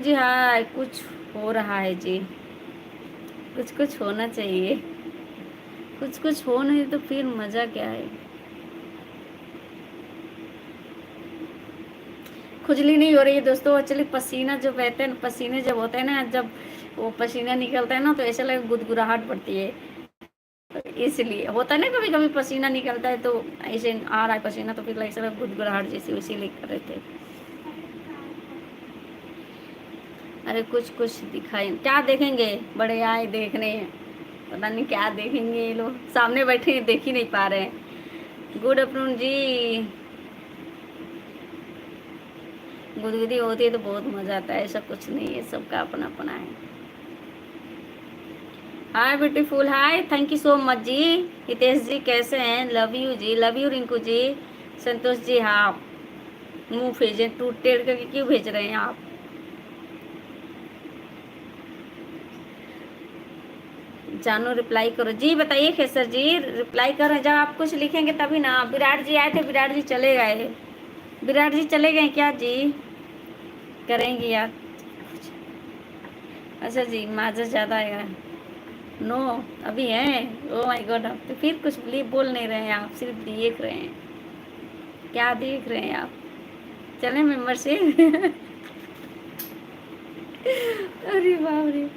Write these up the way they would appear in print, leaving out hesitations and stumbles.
जी हाँ, कुछ हो रहा है जी। कुछ कुछ होना चाहिए। कुछ कुछ हो नहीं तो फिर मजा क्या है। खुजली नहीं हो रही है दोस्तों, एक्चुअली पसीना जो बहते हैं, पसीने जब होते हैं ना, जब वो पसीना निकलता है ना तो ऐसा लगे गुदगुदाहट पड़ती है। तो इसलिए होता है ना, कभी कभी पसीना निकलता है तो ऐसे आ रहा है पसीना तो फिर ऐसा लगे गुदगुदाहट जैसी, इसीलिए कर रहे थे। अरे कुछ कुछ दिखाई क्या देखेंगे, बड़े आए देखने, पता नहीं क्या देखेंगे ये लोग, सामने बैठे हैं, देख ही नहीं पा रहे हैं। गुड आफ्टरनून जी। गुदगुदी होती है तो बहुत मजा आता है, ऐसा कुछ नहीं है, सबका अपना अपना है। Hi beautiful, hi, thank you so much जी। हितेश जी कैसे हैं, लव यू जी, लव यू रिंकू जी। संतोष जी हाँ, मुंह भेजे टूट टेढ़ करके क्यों भेज रहे हैं आप। जानू रिप्लाई करो जी, बताइए खेसर जी, रिप्लाई कर रहे हैं, जब आप कुछ लिखेंगे तभी ना। विराट जी आए थे, विराट जी चले गए। विराट जी चले गए क्या जी, करेंगे यार। अच्छा जी, माजा ज़्यादा आएगा। नो, अभी है। ओ माय गॉड, आप तो फिर कुछ बोल नहीं रहे हैं, आप सिर्फ देख रहे हैं। क्या देख रहे हैं आप। चले मेंबरशिप अरे बाप रे,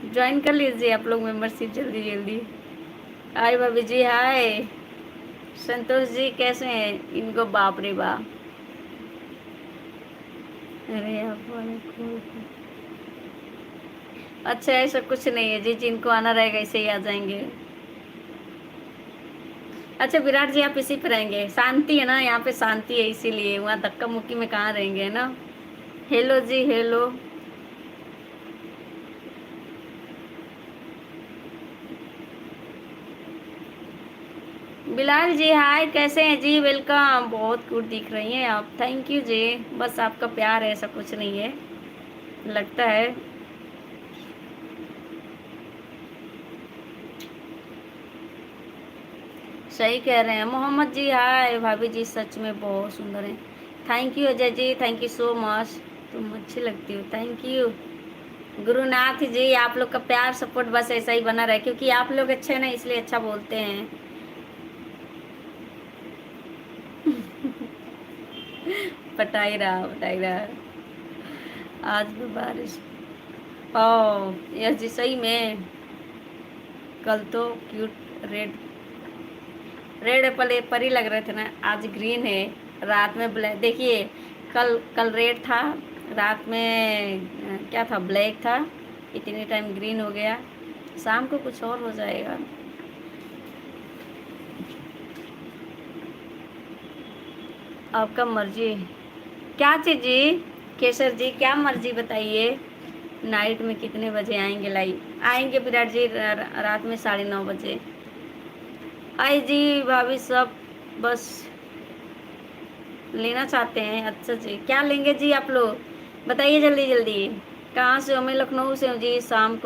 ज्वाइन कर लीजिए आप लोग मेंबरशिप जल्दी जल्दी। हाय भाभी जी, हाय। संतोष जी कैसे हैं, इनको बाप रे बाप। अरे आप अच्छा, ऐसा कुछ नहीं है जी, जिनको आना रहेगा ऐसे ही आ जाएंगे। अच्छा विराट जी, आप इसी पे रहेंगे, शांति है ना यहाँ पे, शांति है इसीलिए, वहाँ धक्का मुक्की में कहाँ रहेंगे, है ना। हेलो जी, हेलो। बिलाल जी हाय, कैसे हैं जी, वेलकम, बहुत क्यूट दिख रही हैं आप, थैंक यू जी। बस आपका प्यार है, ऐसा कुछ नहीं है, लगता है। सही कह रहे हैं मोहम्मद जी, हाय भाभी जी, सच में बहुत सुंदर है। Thank you Ajay ji, thank you so much, तुम अच्छी लगती हो, थैंक यू। गुरुनाथ जी, आप लोग का प्यार सपोर्ट बस ऐसा ही बना रहे, क्योंकि आप लोग अच्छे हैं ना, इसलिए अच्छा बोलते हैं। पटाई रहा, पटाई रहा। आज भी बारिश। ओ यस जी, सही में। कल तो क्यूट रेड, रेड एप्पल पर ही लग रहे थे ना, आज ग्रीन है। रात में ब्लैक देखिए, कल कल रेड था, रात में क्या था, ब्लैक था, इतने टाइम ग्रीन हो गया, शाम को कुछ और हो जाएगा। आपका मर्जी। क्या चीज़ जी, केसर जी क्या मर्जी बताइए। नाइट में कितने बजे आएंगे लाइव, आएंगे विराट जी रात में 9:30 बजे। आई जी भाभी सब, बस लेना चाहते हैं। अच्छा जी, क्या लेंगे जी आप लोग, बताइए जल्दी जल्दी। कहाँ से हो, मैं लखनऊ से हूँ जी। शाम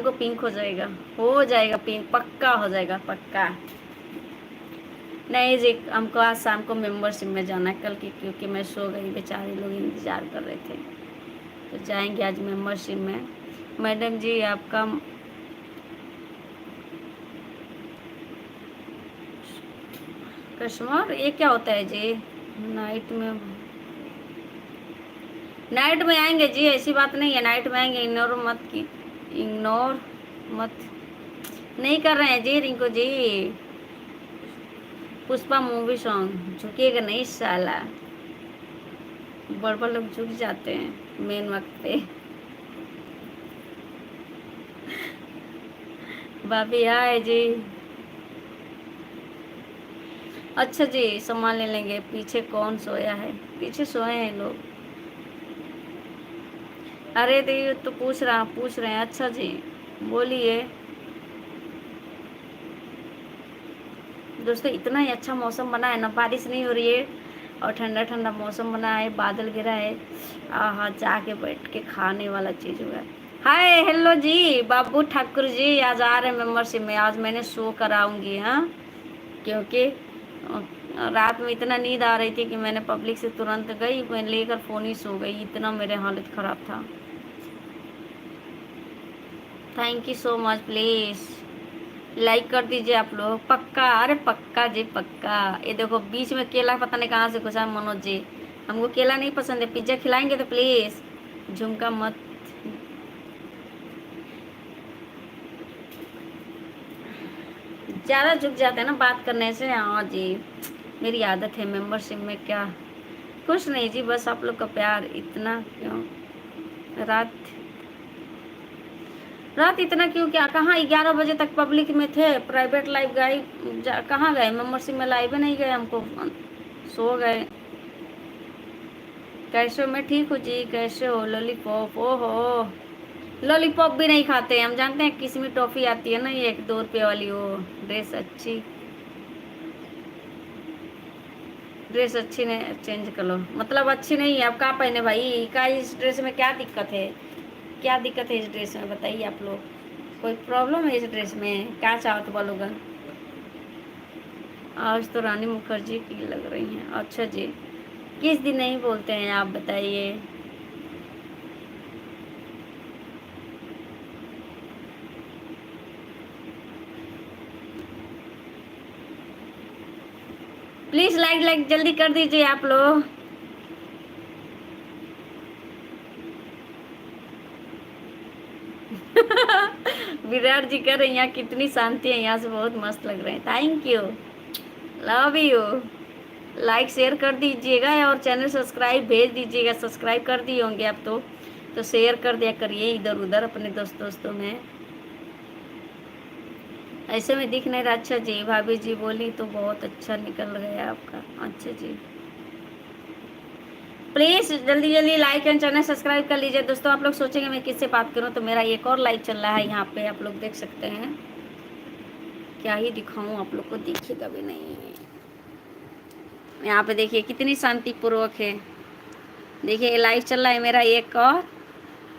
को पिंक हो जाएगा पिंक, पक्का हो जाएगा पक्का। नहीं जी, हमको आज शाम को मेंबरशिप में जाना है कल की, क्योंकि मैं सो गई, बेचारे लोग इंतज़ार कर रहे थे, तो जाएंगे आज मेंबरशिप में। मैडम जी आपका कस्टमर, ये क्या होता है जी। नाइट में, नाइट में आएंगे जी, ऐसी बात नहीं है, नाइट में आएंगे, इग्नोर मत की, इग्नोर मत, नहीं कर रहे हैं जी रिंकू जी। पुष्पा मूवी सॉन्ग, झुकेगा नहीं साला, बड़ बड़ लोग झुक जाते हैं मेन वक्त पे। भाभी आए जी। अच्छा जी, सामान ले लेंगे, पीछे कौन सोया है, पीछे सोए हैं लोग। अरे दी तो पूछ रहे हैं, अच्छा जी बोलिए। दोस्तों इतना ही अच्छा मौसम बना है ना, बारिश नहीं हो रही है और ठंडा ठंडा मौसम बना है, बादल गिरा है, आहा जाके बैठ के खाने वाला चीज़ हुआ है। हाय हेलो जी, बाबू ठाकुर जी आज आ रहे हैं मेंबरशिप में, आज मैंने शो कराऊंगी हाँ, क्योंकि रात में इतना नींद आ रही थी कि मैंने पब्लिक से तुरंत गई, मैं लेकर फ़ोन ही सो गई, इतना मेरे हालत ख़राब था। Thank you so much. Please like कर दीजिए आप लोग, पक्का, अरे पक्का जी पक्का। ये देखो बीच में केला पता नहीं कहाँ से घुसा मनोज जी, हमको केला नहीं पसंद है, पिज्ज़ा खिलाएंगे तो प्लीज़ झुमका मत। ज़्यादा झुक जाते हैं ना बात करने से। हाँ जी, मेरी आदत है मेंबरशिप में। क्या कुछ नहीं जी, बस आप लोग का प्यार। इतना क्यों रात रात इतना क्यों, क्या कहाँ 11 बजे तक पब्लिक में थे, प्राइवेट लाइव गए, कहाँ गए, मेंबरशिप में लाइव नहीं गए, हमको सो गए। कैसे हो? मैं ठीक हूँ जी, कैसे हो? लॉलीपॉप, ओहो लॉलीपॉप भी नहीं खाते हम, जानते हैं किस्मी टॉफ़ी आती है ना, ये 2 रुपये वाली, वो ड्रेस अच्छी, ड्रेस अच्छी नहीं, चेंज कर लो मतलब अच्छी नहीं है। अब क्या पहने भाई, क्या इस ड्रेस में क्या दिक्कत है, क्या दिक्कत है इस ड्रेस में बताइए आप लोग, कोई प्रॉब्लम है इस ड्रेस में, क्या चाहत बोलोगा? आज तो रानी मुखर्जी की लग रही हैं। अच्छा जी, किस दिन नहीं बोलते हैं आप बताइए? प्लीज़ लाइक जल्दी कर दीजिए आप लोग। विराट जी कर रहे हैं यहाँ कितनी शांति है, यहाँ से बहुत मस्त लग रहे हैं। Thank you, love you. Like share कर दीजिएगा और चैनल सब्सक्राइब भेज दीजिएगा, सब्सक्राइब कर दिए होंगे आप तो शेयर कर दिया करिए इधर उधर अपने दोस्तों में। ऐसे में दिख नहीं रहा। अच्छा जी, भाभी जी बोली तो बहुत अच्छा निकल गया आपका। अच्छा जी, प्लीज़ जल्दी जल्दी लाइक एंड चैनल सब्सक्राइब कर लीजिए दोस्तों। आप लोग सोचेंगे मैं किससे बात करूं, तो मेरा एक और लाइव चल रहा है यहाँ पे, आप लोग देख सकते हैं। क्या ही दिखाऊं आप लोग को, दिखेगा भी नहीं। यहाँ पे देखिए कितनी शांतिपूर्वक है, देखिए लाइव चल रहा है मेरा एक और,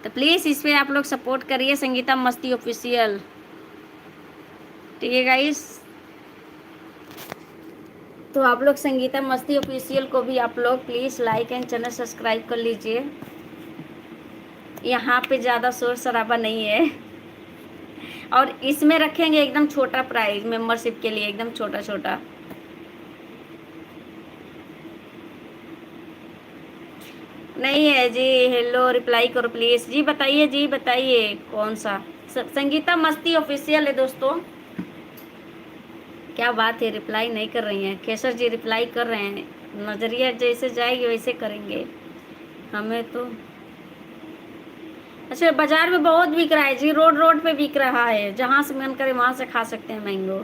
तो प्लीज़ इस पर आप लोग सपोर्ट करिए, संगीता मस्ती ऑफिशियल, ठीक है गाइस? तो आप लोग संगीता मस्ती ऑफिशियल को भी आप लोग please like and channel subscribe कर लीजिए। यहाँ पे ज़्यादा शोर शराबा नहीं है, और इसमें रखेंगे एकदम छोटा प्राइस मेंबरशिप के लिए, एकदम छोटा छोटा। नहीं है जी, हेलो रिप्लाई करो प्लीज़ जी, बताइए जी, बताइए कौन सा? संगीता मस्ती ऑफिशियल है दोस्तों। क्या बात है, रिप्लाई नहीं कर रही हैं? केसर जी रिप्लाई कर रहे हैं, नज़रिया जैसे जाएगी वैसे करेंगे हमें तो। अच्छा, बाजार में बहुत बिक रहा है जी, रोड रोड पे बिक रहा है, जहाँ से मन करे वहाँ से खा सकते हैं मैंगो।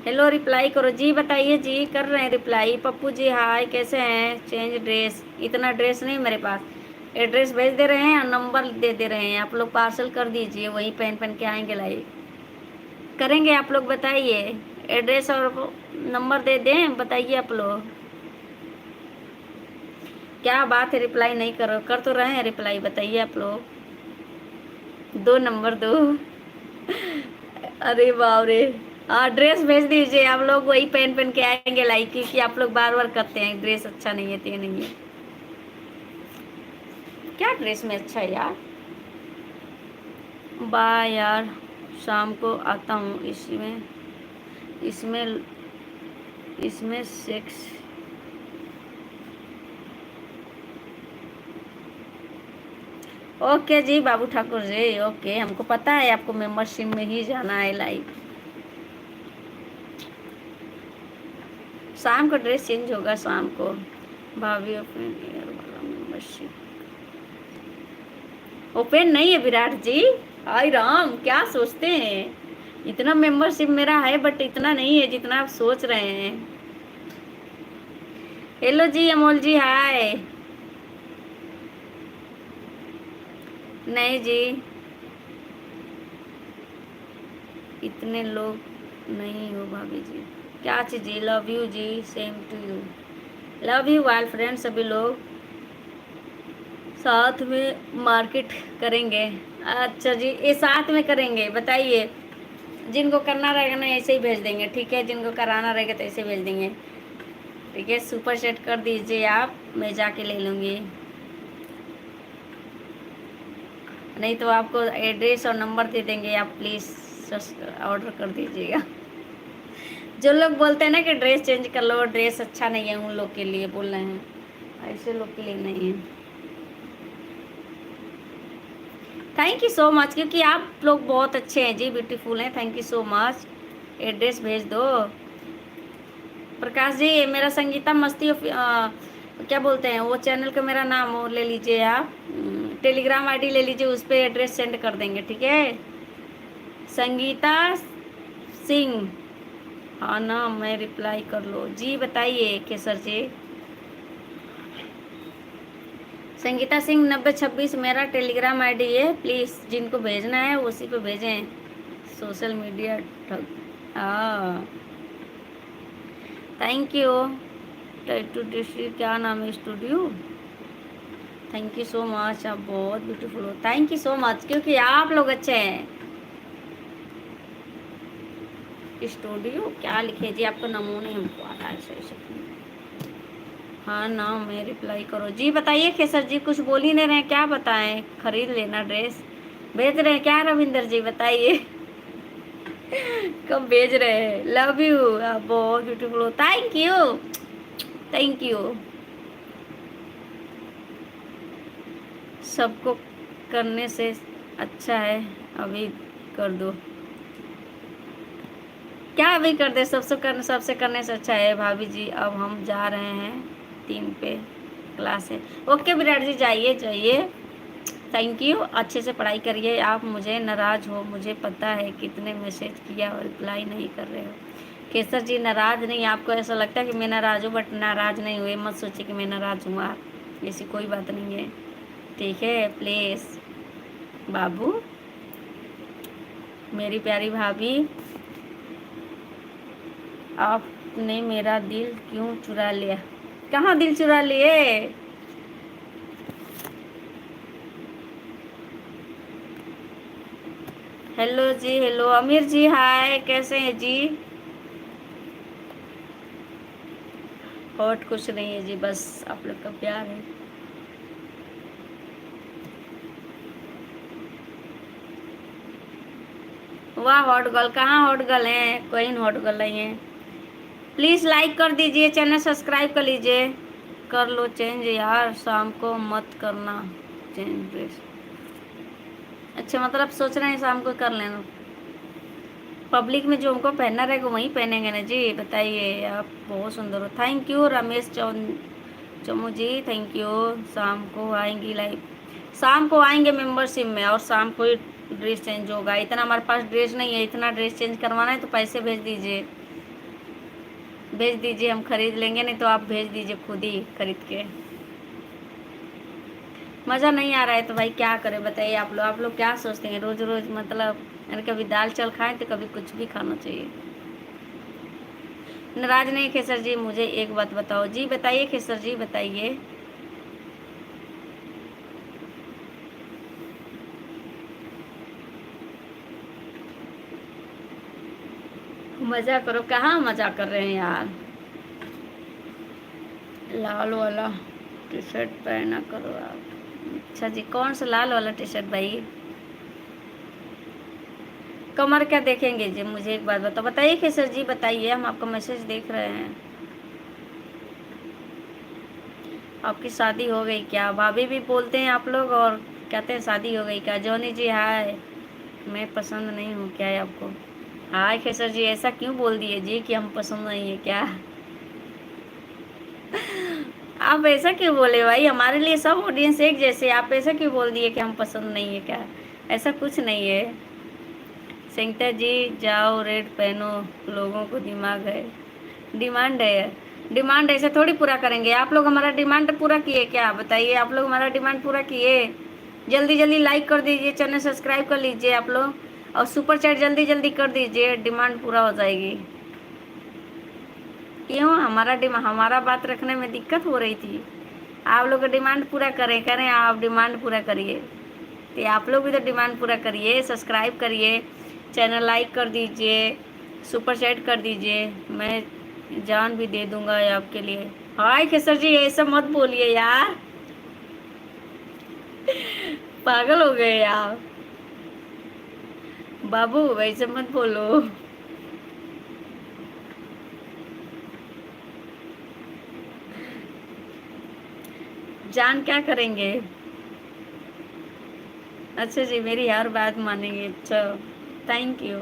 हेलो रिप्लाई करो जी, बताइए जी, कर रहे हैं रिप्लाई। पप्पू जी हाय, कैसे हैं? चेंज ड्रेस, इतना ड्रेस नहीं मेरे पास, एड्रेस भेज दे रहे हैं और नंबर दे दे रहे हैं, आप लोग पार्सल कर दीजिए, वहीं पहन पहन के आएंगे लाइव करेंगे। आप लोग बताइए, एड्रेस और नंबर दे दें, बताइए आप लोग। क्या बात है, रिप्लाई नहीं करो, कर तो रहे हैं रिप्लाई, बताइए आप लोग। 2 नंबर दो। अरे बाप रे, हाँ ड्रेस भेज दीजिए, आप लोग वही पहन पहन के आएंगे लाइक, क्योंकि आप लोग बार बार करते हैं ड्रेस अच्छा नहीं है, ये नहीं है। क्या ड्रेस में अच्छा है यार? बाय यार, शाम को आता हूँ। इसमें इसमें इसमें सेक्स, ओके जी बाबू ठाकुर जी, ओके, हमको पता है आपको मेंबरशिप में ही जाना है लाइव। शाम को ड्रेस चेंज होगा शाम को। भाभी ओपन एयर वाला मेंबरशिप ओपन नहीं है विराट जी। हाय राम, क्या सोचते हैं, इतना मेंबरशिप मेरा है बट इतना नहीं है जितना आप सोच रहे हैं। हेलो जी अमोल जी हाय। नहीं जी, इतने लोग नहीं हो भाभी जी। क्या चीज़ जी, लव यू जी, same to you, love you all friends. सभी लोग साथ में मार्केट करेंगे। अच्छा जी, ये साथ में करेंगे, बताइए जिनको करना रहेगा ना ऐसे ही भेज देंगे, ठीक है? जिनको कराना रहेगा तो ऐसे भेज देंगे। ठीक है, सुपर चैट कर दीजिए आप, मैं जाके ले लूँगी। नहीं तो आपको एड्रेस और नंबर दे देंगे, आप प्लीज़ ऑर्डर कर दीजिएगा। जो लोग बोलते हैं ना कि ड्रेस चेंज कर लो, ड्रेस अच्छा नहीं है, उन लोग के लिए बोल रहे हैं, ऐसे लोग के लिए नहीं है। थैंक यू सो मच, क्योंकि आप लोग बहुत अच्छे हैं जी, ब्यूटीफुल हैं। Thank you so much. Address भेज दो। प्रकाश जी, मेरा संगीता मस्ती क्या बोलते हैं वो चैनल का मेरा नाम वो ले लीजिए आप, टेलीग्राम आईडी ले लीजिए, उस पर एड्रेस सेंड कर देंगे, ठीक है। संगीता सिंह, हाँ ना, मैं रिप्लाई कर लो जी। बताइए केसर जी। संगीता सिंह 9026 मेरा टेलीग्राम आईडी है, प्लीज़ जिनको भेजना है उसी पे भेजें। सोशल मीडिया ठग, हाँ थैंक यू। टैटू डिस्ट्रिक्ट क्या नाम है studio. Thank you so much, आप बहुत ब्यूटीफुल हो। थैंक यू सो मच, क्योंकि आप लोग अच्छे हैं। स्टूडियो क्या लिखे जी, आपको नमूने हमको आ रहा है ऐसे। हाँ ना, मैं रिप्लाई करो जी। बताइए केसर जी, कुछ बोल ही नहीं रहे, क्या बताएं। खरीद लेना ड्रेस, भेज रहे हैं क्या रविंदर जी, बताइए। कब भेज रहे हैं। लव यू, आप बहुत ब्यूटीफुल हो। Thank you, thank you. सबको करने से अच्छा है अभी कर दो। क्या अभी कर दे, सबसे करने से अच्छा है भाभी जी। अब हम जा रहे हैं 3 पे क्लास है। ओके विराट जी, जाइए जाइए। थैंक यू, अच्छे से पढ़ाई करिए। आप मुझे नाराज़ हो, मुझे पता है, कितने मैसेज किया और रिप्लाई नहीं कर रहे हो। केसर जी नाराज़ नहीं, आपको ऐसा लगता है कि मैं नाराज़ हूँ, बट नाराज़ नहीं हुए, मत सोचिए कि मैं नाराज़ हूँ। आप, ऐसी कोई बात नहीं है, ठीक है। प्लीज़ बाबू, मेरी प्यारी भाभी, आपने मेरा दिल क्यों चुरा लिया। कहाँ दिल चुरा लिए। हेलो जी, हेलो अमीर जी, हाय, कैसे हैं जी। हॉट कुछ नहीं है जी, बस आप लोग का प्यार है। वाह, हॉट गर्ल, कहाँ हॉट गर्ल हैं, कोई हॉट गर्ल नहीं है। प्लीज़ लाइक कर दीजिए, चैनल सब्सक्राइब कर लीजिए। कर लो चेंज यार, शाम को मत करना चेंज ड्रेस। अच्छा, मतलब सोच रहे हैं शाम को कर लेना। पब्लिक में जो हमको पहनना रहेगा वही पहनेंगे ना जी। बताइए, आप बहुत सुंदर हो। थैंक यू रमेश चमू जी, थैंक यू। शाम को आएंगी लाइव, शाम को आएंगे मेंबरशिप में, और शाम को ही ड्रेस चेंज होगा। इतना हमारे पास ड्रेस नहीं है, इतना ड्रेस चेंज करवाना है तो पैसे भेज दीजिए, भेज दीजिए, हम खरीद लेंगे। नहीं तो आप भेज दीजिए खुद ही खरीद के। मज़ा नहीं आ रहा है तो भाई क्या करें, बताइए। आप लोग क्या सोचते हैं, रोज़ रोज़ मतलब यानी कभी दाल चावल खाएं तो कभी कुछ भी खाना चाहिए। नाराज नहीं खेसर जी, मुझे एक बात बताओ जी। बताइए खेसर जी, बताइए। मज़ा करो, कहाँ मज़ा कर रहे हैं यार। लाल वाला टी शर्ट पहना करो आप। अच्छा जी, कौन सा लाल वाला टी शर्ट भाई। कमर क्या देखेंगे जी, मुझे एक बात बताओ। बताइए खेसर जी, बताइए, हम आपका मैसेज देख रहे हैं। आपकी शादी हो गई क्या, भाभी भी बोलते हैं आप लोग, और कहते हैं शादी हो गई क्या। जॉनी जी हाय, मैं पसंद नहीं हूँ क्या है आपको। हाय खेसर जी, ऐसा क्यों बोल दिए जी कि हम पसंद नहीं है क्या। आप ऐसा क्यों बोले भाई, हमारे लिए सब ऑडियंस एक जैसे, आप ऐसा क्यों बोल दिए कि हम पसंद नहीं है क्या। ऐसा कुछ नहीं है। संगीता जी जाओ, रेड पहनो, लोगों को दिमाग है। डिमांड है, डिमांड ऐसे थोड़ी पूरा करेंगे। आप लोग हमारा डिमांड पूरा किए क्या, बताइए। आप लोग हमारा डिमांड पूरा किए। जल्दी जल्दी लाइक कर दीजिए, चैनल सब्सक्राइब कर लीजिए आप लोग, और सुपर चैट जल्दी जल्दी कर दीजिए, डिमांड पूरा हो जाएगी। क्यों, हमारा बात रखने में दिक्कत हो रही थी। आप लोग का डिमांड पूरा करें करें, आप डिमांड पूरा करिए। तो आप लोग भी तो डिमांड पूरा करिए, सब्सक्राइब करिए, चैनल लाइक कर दीजिए, सुपर चैट कर दीजिए। मैं जान भी दे दूंगा आपके लिए। हाय खेसर जी, ये सब मत बोलिए यार, पागल हो गए आप बाबू, वैसे मत बोलो। जान क्या करेंगे? अच्छा जी, मेरी हर बात मानेंगे, अच्छा, थैंक यू।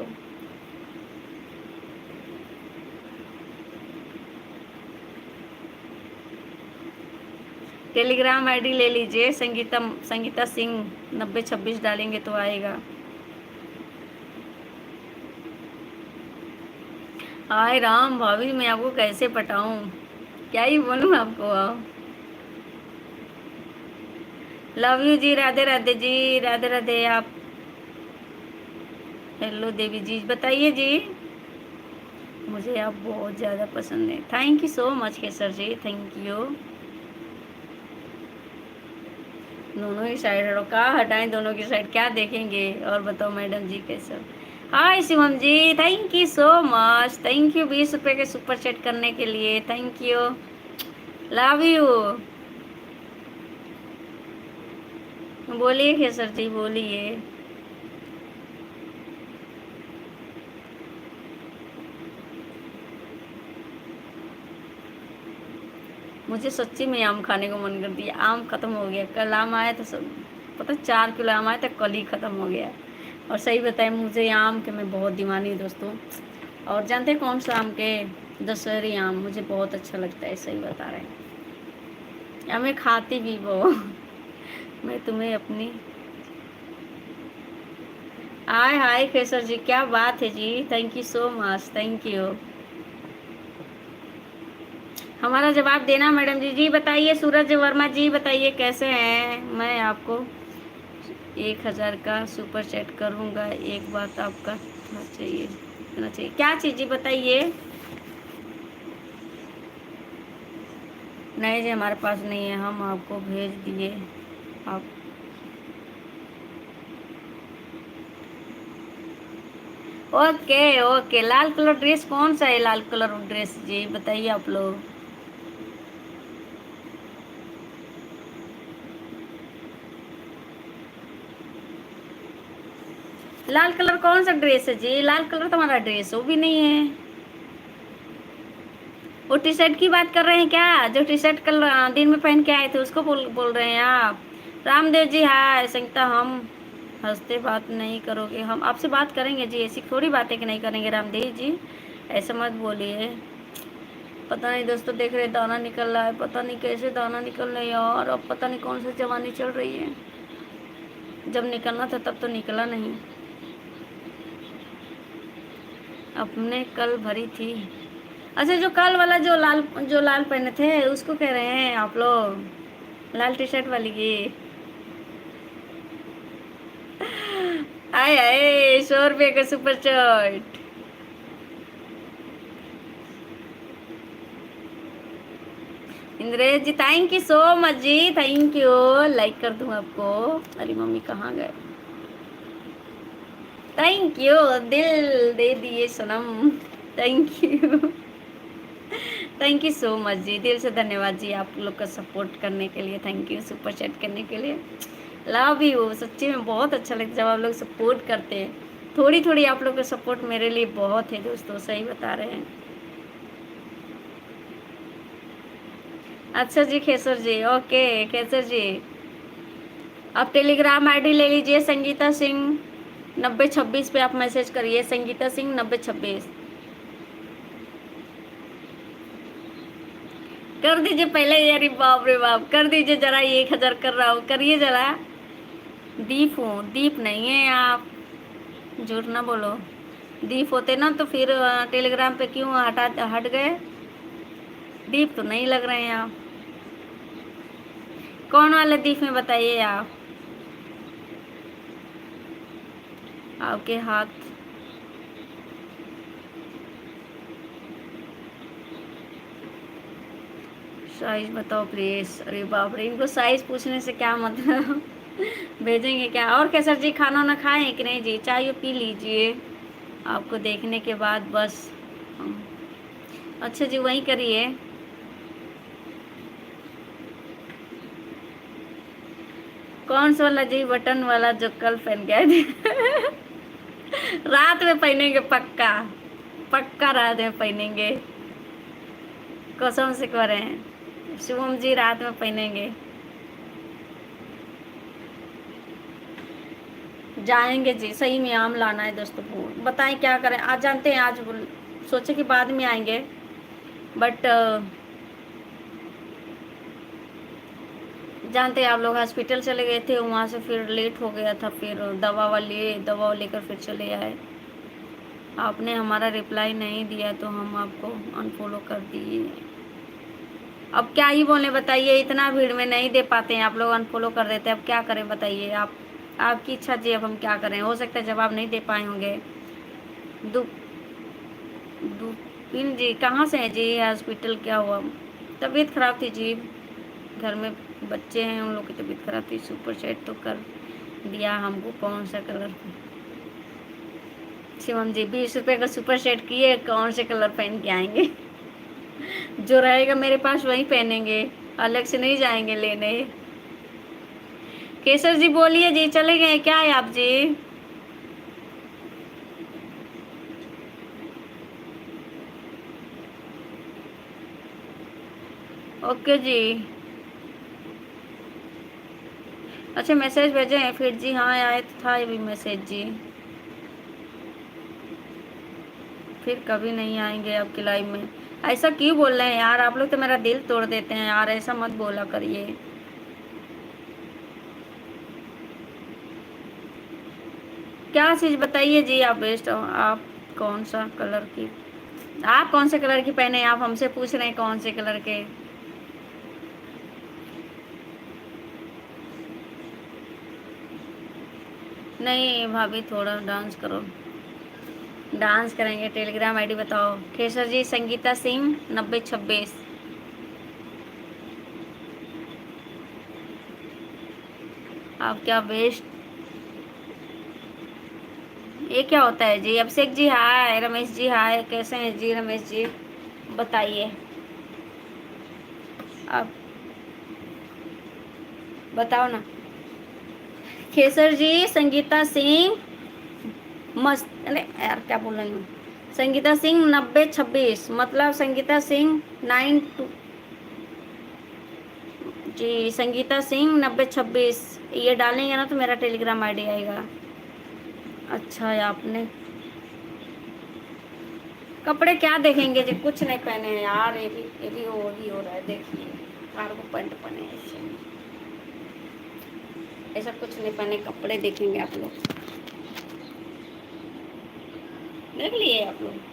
टेलीग्राम आईडी ले लीजिए, संगीता संगीता सिंह 9026 डालेंगे तो आएगा। हाय राम भाभी, मैं आपको कैसे पटाऊं, क्या ही बोलूं आपको। लव यू जी, राधे राधे जी, राधे राधे। आप हेलो देवी जी, बताइए जी। मुझे आप बहुत ज़्यादा पसंद है, thank you so much Kesar ji, thank you. दोनों ही साइड हटो, कहाँ हटाएं दोनों की साइड, क्या देखेंगे। और बताओ मैडम जी कैसे। Hi Shivam ji, thank you so much, thank you 20 रुपए के सुपर चैट करने के लिए, थैंक यू, लव यू। बोलिए खेसर जी, बोलिए। मुझे सच्ची में आम खाने को मन कर दिया, आम खत्म हो गया, कल आम आया था सब, पता 4 किलो आम आया था, कल ही खत्म हो गया। और सही बताए, मुझे आम के मैं बहुत दीवानी हूँ दोस्तों। और जानते हैं कौन सा आम के? दशहरी आम मुझे बहुत अच्छा लगता है, सही बता रहे हैं, या मैं खाती भी वो। मैं तुम्हें अपनी। हाय हाय खेसर जी, क्या बात है जी, thank you so much, thank you. हमारा जवाब देना मैडम जी। जी बताइए, सूरज वर्मा जी बताइए कैसे हैं। मैं आपको 1000 का सुपर चैट करूँगा, एक बात आपका था चाहिए, करना चाहिए, क्या चीज़ जी बताइए। नहीं जी, हमारे पास नहीं है, हम आपको भेज दिए आप। ओके ओके, लाल कलर ड्रेस कौन सा है, लाल कलर ड्रेस जी बताइए आप लोग। लाल कलर कौन सा ड्रेस है जी? लाल कलर तो हमारा ड्रेस वो भी नहीं है। वो टी शर्ट की बात कर रहे हैं क्या, जो टी शर्ट कल दिन में पहन के आए थे, उसको बोल बोल रहे हैं आप? रामदेव जी हाय, संगीता हम हंसते बात नहीं करोगे, हम आपसे बात करेंगे जी, ऐसी थोड़ी बातें कि नहीं करेंगे रामदेव जी, ऐसा मत बोलिए। पता नहीं दोस्तों, देख रहे दाना निकल रहा है, पता नहीं कैसे दाना निकल रहा है यार, अब पता नहीं कौन सी जवानी चल रही है, जब निकलना था तब तो निकला नहीं। अपने कल भरी थी। अच्छा, जो कल वाला जो लाल पहने थे उसको कह रहे हैं आप लोग, लाल टी शर्ट वाली की। आए आए 100 रुपये का super chat. Indresh ji thank you so much जी, थैंक यू, लाइक कर दूं आपको। अरे मम्मी कहाँ गए? थैंक यू, दिल दे दिए सनम, thank you, thank you so much जी, दिल से धन्यवाद जी आप लोग का सपोर्ट करने के लिए, थैंक यू सुपर चैट करने के लिए, लव यू। सच्ची में बहुत अच्छा लगता है जब आप लोग सपोर्ट करते हैं, थोड़ी थोड़ी आप लोग का सपोर्ट मेरे लिए बहुत है दोस्तों, सही बता रहे हैं। अच्छा जी खेसर जी, ओके खेसर जी, आप टेलीग्राम आईडी ले लीजिए, संगीता सिंह 9026 पे आप मैसेज करिए, संगीता सिंह 9026 कर दीजिए पहले, यार बाप रे बाप, कर दीजिए जरा, 1000 कर रहा हूँ, करिए जरा। दीप हूँ, दीप नहीं है आप, झूठ ना बोलो। दीप होते ना तो फिर टेलीग्राम पे क्यों हट गए? दीप तो नहीं लग रहे हैं आप। कौन वाले दीप में बताइए आप? आपके हाथ साइज बताओ प्लीज। अरे बाप रे, इनको साइज पूछने से क्या मतलब। भेजेंगे क्या? और क्या सर जी, खाना ना खाएं कि नहीं जी? चाय पी लीजिए, आपको देखने के बाद बस। अच्छा जी, वहीं करिए। कौन सा वाला जी? बटन वाला जो कल पहन के आए थे। रात में पहनेंगे पक्का, पक्का रात में पहनेंगे, कसम से कह रहे हैं शिवम जी, रात में पहनेंगे। जाएंगे जी, सही में आम लाना है दोस्तों को। बताएं क्या करें, आज जानते हैं, आज सोचे कि बाद में आएंगे, बट जानते हैं आप लोग, हॉस्पिटल चले गए थे, वहाँ से फिर लेट हो गया था, फिर दवा लेकर फिर चले आए। आपने हमारा रिप्लाई नहीं दिया तो हम आपको अनफॉलो कर दिए। अब क्या ही बोले बताइए, इतना भीड़ में नहीं दे पाते हैं आप लोग, अनफॉलो कर देते हैं। अब क्या करें बताइए आप, आपकी इच्छा जी, अब हम क्या करें। हो सकता है जवाब नहीं दे पाए होंगे। दु दुपिन जी कहाँ से हैं जी? हॉस्पिटल क्या हुआ? तबीयत खराब थी जी, घर में बच्चे हैं, उन लोग की तबीयत खराब थी। सुपर सेट तो कर दिया हमको। कौन सा कलर? शिवम जी 20 रुपए का सुपर सेट किए, कौन से कलर पहन के आएंगे? जो रहेगा मेरे पास वही पहनेंगे, अलग से नहीं जाएंगे लेने। केसर जी बोलिए जी, चले गए क्या है आप जी? ओके जी। अच्छा मैसेज भेजे हैं फिर जी? हाँ आया तो था ये भी मैसेज जी। फिर कभी नहीं आएंगे आपकी लाइव में। ऐसा क्यों बोल रहे हैं यार आप लोग? तो मेरा दिल तोड़ देते हैं यार, ऐसा मत बोला करिए। क्या चीज़ बताइए जी? आप बेस्ट हो। आप कौन सा कलर की, आप कौन से कलर की पहने हैं? आप हमसे पूछ रहे हैं कौन से कलर के? नहीं भाभी, थोड़ा डांस करो। डांस करेंगे। टेलीग्राम आईडी बताओ। केसर जी संगीता सिंह 9026। आप क्या बेस्ट। ये क्या होता है जी? अभिषेक जी हाय, रमेश जी हाय, कैसे हैं जी रमेश जी? बताइए आप, बताओ ना। केसर जी संगीता सिंह मस्त, अरे यार क्या बोल रही हूँ। संगीता सिंह 9026 मतलब संगीता सिंह 92 जी। संगीता सिंह 9026 ये डालेंगे ना तो मेरा टेलीग्राम आईडी आएगा। अच्छा है आपने कपड़े क्या देखेंगे जी? कुछ नहीं पहने हैं यार, ये भी हो रहा है देखिए। कार्गो पैंट पहने हैं ऐसे, ऐसा कुछ नहीं पहने। कपड़े देखेंगे आप लोग, देख लिए आप लोग।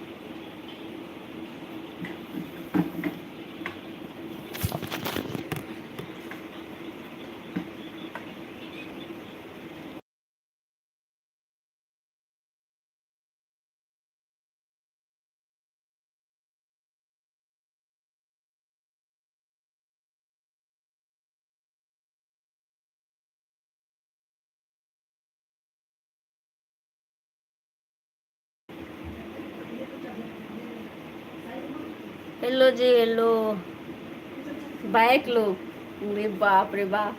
हेलो जी हेलो। बाइक लो। अरे बाप रे बाप।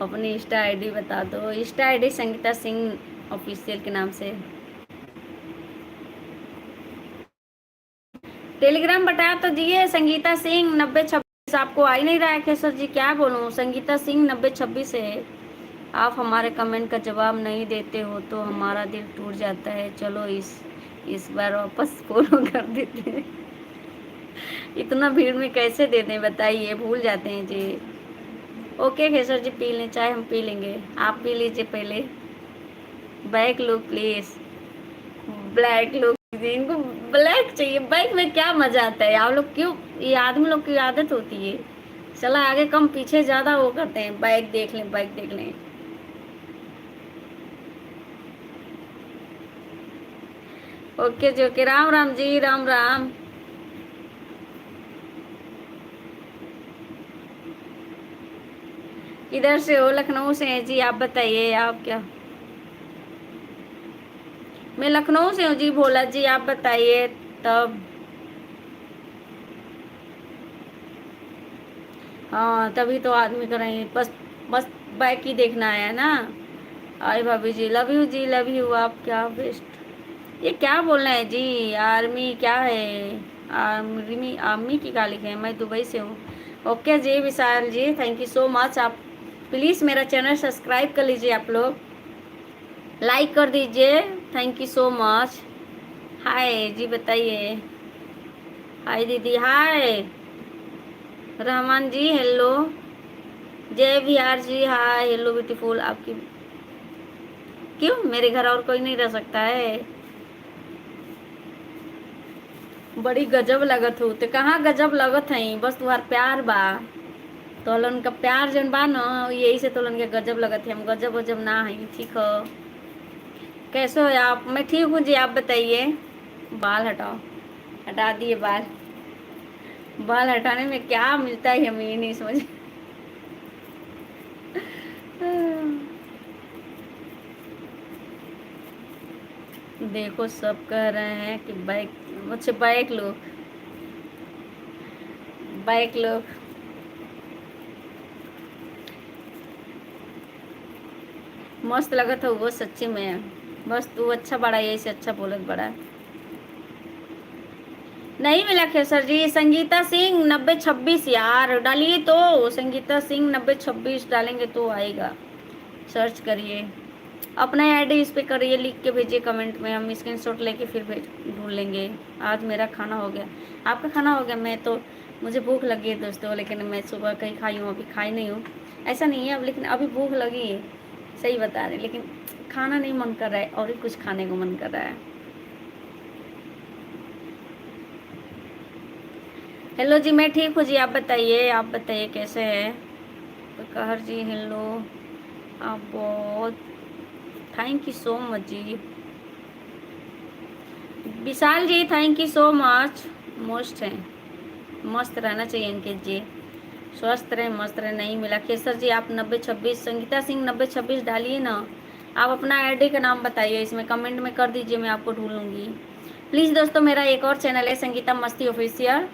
अपनी इंस्टा आईडी बता दो। Insta ID Sangeeta Singh official के नाम से। टेलीग्राम बता तो दिए। संगीता सिंह 9026 आपको आ ही नहीं रहा है केसर जी, क्या बोलूं? संगीता सिंह 9026 है। आप हमारे कमेंट का जवाब नहीं देते हो तो हमारा दिल टूट जाता है। चलो इस बार वापस फॉलो कर देते हैं। इतना भीड़ में कैसे दे दें बताइए, भूल जाते हैं जी। ओके केसर जी पी लें चाय, हम पी लेंगे, आप पी लीजिए पहले। Back look please. Black look, इनको ब्लैक चाहिए। बाइक में क्या मजा आता है? आप लोग क्यों, ये आदमी लोग की आदत होती है, चला आगे कम पीछे ज्यादा वो करते हैं। बाइक देख लें, बाइक देख लें। ओके जी ओके। राम राम जी, राम राम। किधर से हो? लखनऊ से हैं जी। आप बताइए आप क्या? मैं लखनऊ से हूँ जी। भोला जी आप बताइए तब। हाँ तभी तो आदमी कर रहे हैं, बस बस बाइक ही देखना है ना। आई भाभी जी लव यू जी, लव यू। आप क्या बेस्ट, ये क्या बोल रहे हैं जी? आर्मी क्या है? आर्मी आर्मी की गाली है। मैं दुबई से हूँ। ओके जी Vishal ji, thank you so much. आप प्लीज़ मेरा चैनल सब्सक्राइब कर लीजिए, आप लोग लाइक कर दीजिए। Thank you so much. Hi जी बताइए। हाय दीदी, हाय रहमान जी, हेलो। जय बिहार जी, हाय हेलो ब्यूटीफुल। आपकी क्यों मेरे घर और कोई नहीं रह सकता है? बड़ी गजब लगत हो तो कहाँ गजब लगत है, बस तुम्हार प्यार बा। तोलन का प्यार जन बा न, यही से तोलन के गजब लगत है। हम गजब वजब ना है। ठीक हो? कैसे हो आप? मैं ठीक हूँ जी, आप बताइए। बाल हटाओ, हटा दिए बाल। बाल हटाने में क्या मिलता है हमें ये नहीं समझ। देखो सब कह रहे हैं कि बाइक, अच्छा बाइक लो, बाइक लो। मस्त लगत हो वो सच्ची में। बस तू अच्छा बड़ा, यही से अच्छा बोलत बड़ा। नहीं मिला खेसर जी। संगीता सिंह 9026 यार डालिए तो, संगीता सिंह 9026 डालेंगे तो आएगा। सर्च करिए, अपना आईडी इस पे करिए, लिख के भेजिए कमेंट में, हम स्क्रीनशॉट लेके फिर भेज ढूंढ लेंगे। आज मेरा खाना हो गया, आपका खाना हो गया? मैं तो, मुझे भूख लगी है दोस्तों, लेकिन मैं सुबह कहीं खाई हूँ, अभी खाई नहीं हूँ। ऐसा नहीं है अब, लेकिन अभी भूख लगी है, सही बता रहे, लेकिन खाना नहीं मन कर रहा है, और ही कुछ खाने को मन कर रहा है। हेलो जी, मैं ठीक हूँ जी, आप बताइए, आप बताइए कैसे हैं? तो कहर जी हेलो। आप बहुत थैंक यू सो मच जी। Vishal ji thank you so much. मस्त है, मस्त रहना चाहिए इनके जी। स्वस्थ रहे मस्त रहे। नहीं मिला केसर जी, आप 9026 संगीता सिंह 9026 डालिए ना। आप अपना आईडी का नाम बताइए, इसमें कमेंट में कर दीजिए, मैं आपको ढूंढूंगी। प्लीज़ दोस्तों, मेरा एक और चैनल है संगीता मस्ती ऑफिशियल,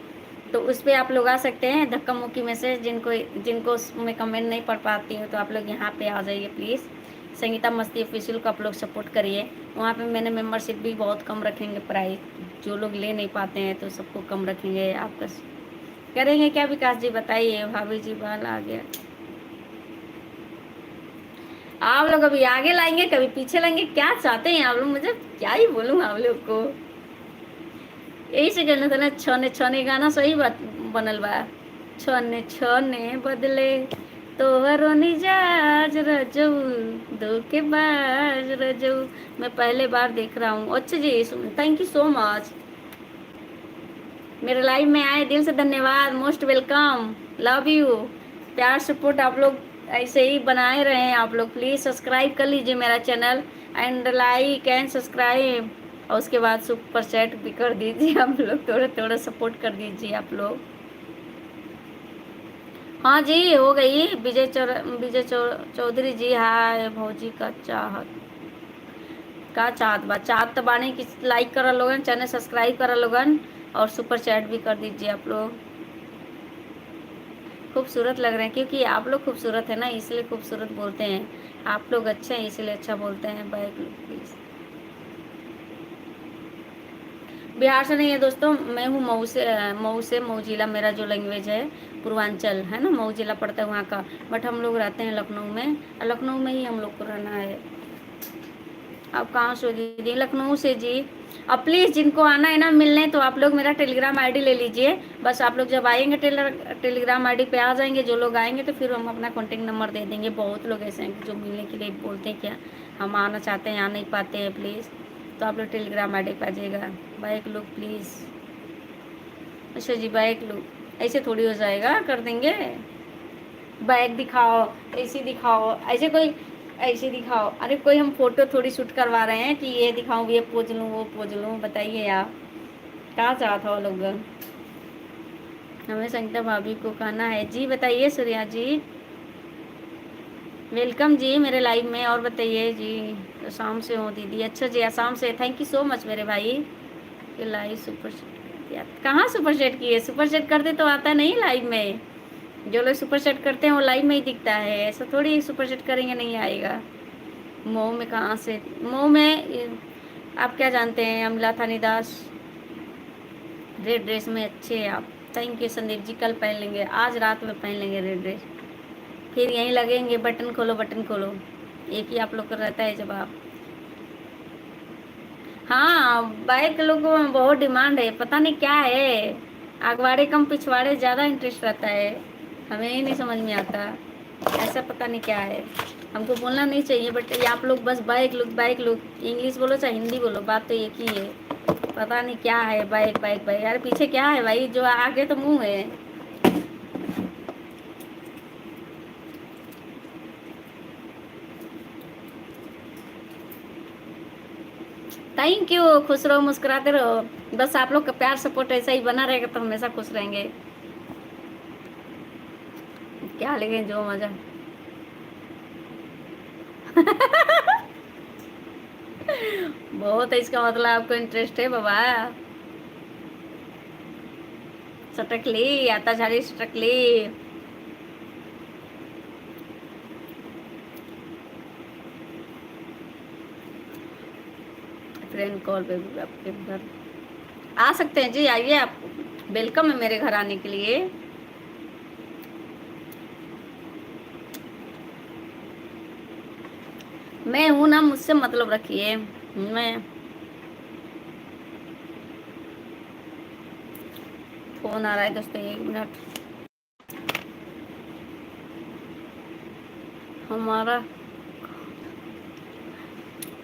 तो उस पर आप लोग आ सकते हैं। धक्का मुक्की में से जिनको जिनको मैं कमेंट नहीं पढ़ पाती हूँ, तो आप लोग यहाँ पे आ जाइए प्लीज़। संगीता मस्ती ऑफिशियल को आप लोग सपोर्ट करिए। वहाँ पे मैंने मेंबरशिप भी बहुत कम रखेंगे प्राइस, जो लोग ले नहीं पाते हैं तो सबको कम रखेंगे। आपका करेंगे क्या विकास जी बताइए? भाभी जी बाल आ गया। आप लोग अभी आगे लाएंगे कभी पीछे लाएंगे, क्या चाहते हैं आप लोग? मुझे क्या ही बोलूँ आप लोग को। यही से कहना था ना, छने छने गाना सही बात बनल बा। छने छने बदले तोहरो निजाज रजऊ, धोखेबाज रजऊ। मैं पहले बार देख रहा हूँ। अच्छा जी, थैंक यू सो मच। मेरे लाइव में आए दिल से धन्यवाद, मोस्ट वेलकम, लव यू। प्यार सपोर्ट आप लोग ऐसे ही बनाए रहे हैं। आप लोग प्लीज़ सब्सक्राइब कर लीजिए मेरा channel, and like and subscribe, और उसके बाद सुपर चैट भी कर दीजिए। आप लोग थोड़ा थोड़ा सपोर्ट कर दीजिए आप लोग। हाँ जी हो गई। विजय चौधरी जी, हाय भौजी का चाहत बा, चाहत तो बानी कि लाइक करा लोगन, चैनल सब्सक्राइब करा लोगन, और सुपर चैट भी कर दीजिए आप लोग। खूबसूरत लग रहे हैं क्योंकि आप लोग खूबसूरत है ना, इसलिए खूबसूरत बोलते हैं। आप लोग अच्छे हैं इसलिए अच्छा बोलते हैं। Bike please. बिहार से नहीं है दोस्तों, मैं हूँ मऊ से मऊ जिला मेरा जो लैंग्वेज है, पूर्वांचल है ना, मऊ जिला पड़ता है वहाँ का। बट हम लोग रहते हैं लखनऊ में, और लखनऊ में ही हम लोग को रहना है। आप कहाँ से हो दीदी? लखनऊ से जी। अब प्लीज़ जिनको आना है ना मिलने, तो आप लोग मेरा टेलीग्राम आईडी ले लीजिए। बस आप लोग जब आएंगे टेलीग्राम आईडी पे आ जाएंगे, जो लोग आएंगे तो फिर हम अपना कॉन्टेक्ट नंबर दे देंगे। बहुत लोग ऐसे हैं जो मिलने के लिए बोलते हैं क्या हम आना चाहते हैं, आ नहीं पाते हैं, प्लीज़ तो आप लोग टेलीग्राम आईडी पे आ जाइएगा। बाइक लोग प्लीज़। अच्छा जी, बाइक लोग ऐसे थोड़ी हो जाएगा, कर देंगे। बैग दिखाओ, ऐसे दिखाओ, ऐसे कोई ऐसे दिखाओ। अरे कोई हम फोटो थोड़ी शूट करवा रहे हैं कि ये दिखाऊं, ये पोज लूँ वो पोज लूँ, बताइए आप क्या चाहता हो लोग। हमें संगीता भाभी को कहना है जी, बताइए सूर्या जी। वेलकम जी मेरे लाइव में। और बताइए जी। असम से हो दीदी? अच्छा जी, असम से। थैंक यू सो मच मेरे भाई। ये लाइव सुपर सेट कर दिया। कहाँ सुपर सेट किए? सुपर सेट करते तो आता नहीं लाइव में। जो लोग सुपर सेट करते हैं वो लाइव में ही दिखता है, ऐसा थोड़ी सुपर सेट करेंगे नहीं आएगा। मऊ में कहाँ से? मऊ में आप क्या जानते हैं? अमला थानी दास। रेड ड्रेस में अच्छे हैं आप। Thank you Sandeep ji. कल पहन लेंगे, आज रात में पहन लेंगे रेड ड्रेस। फिर यहीं लगेंगे बटन खोलो बटन खोलो। एक ही आप लोग का रहता है जवाब। हाँ, बाइक लोगों में बहुत डिमांड है, पता नहीं क्या है। आगवाड़े कम पिछवाड़े ज़्यादा इंटरेस्ट रहता है। हमें ही नहीं समझ में आता, ऐसा पता नहीं क्या है। हमको बोलना नहीं चाहिए बट ये आप लोग बस बाइक लुक इंग्लिश बोलो चाहे हिंदी बोलो, बात तो एक ही है। पता नहीं क्या है, बाइक बाइक बाइक। यार पीछे क्या है भाई? जो आगे तो मुंह है। Thank you. खुश रहो मुस्कुराते रहो, बस आप लोग का प्यार सपोर्ट ऐसा ही बना रहेगा तो हमेशा खुश रहेंगे। क्या लेंगे जो मजा। बहुत है, इसका मतलब आपको इंटरेस्ट है बाबा। सटकली आता झाड़ी सटकली। फ्रेंड कॉल पे भी आपके घर आ सकते हैं जी, आइए आप। वेलकम है मेरे घर आने के लिए। मैं हूं ना, मुझसे मतलब रखिए। मैं फोन आ रहा है दोस्तों, 1 मिनट। हमारा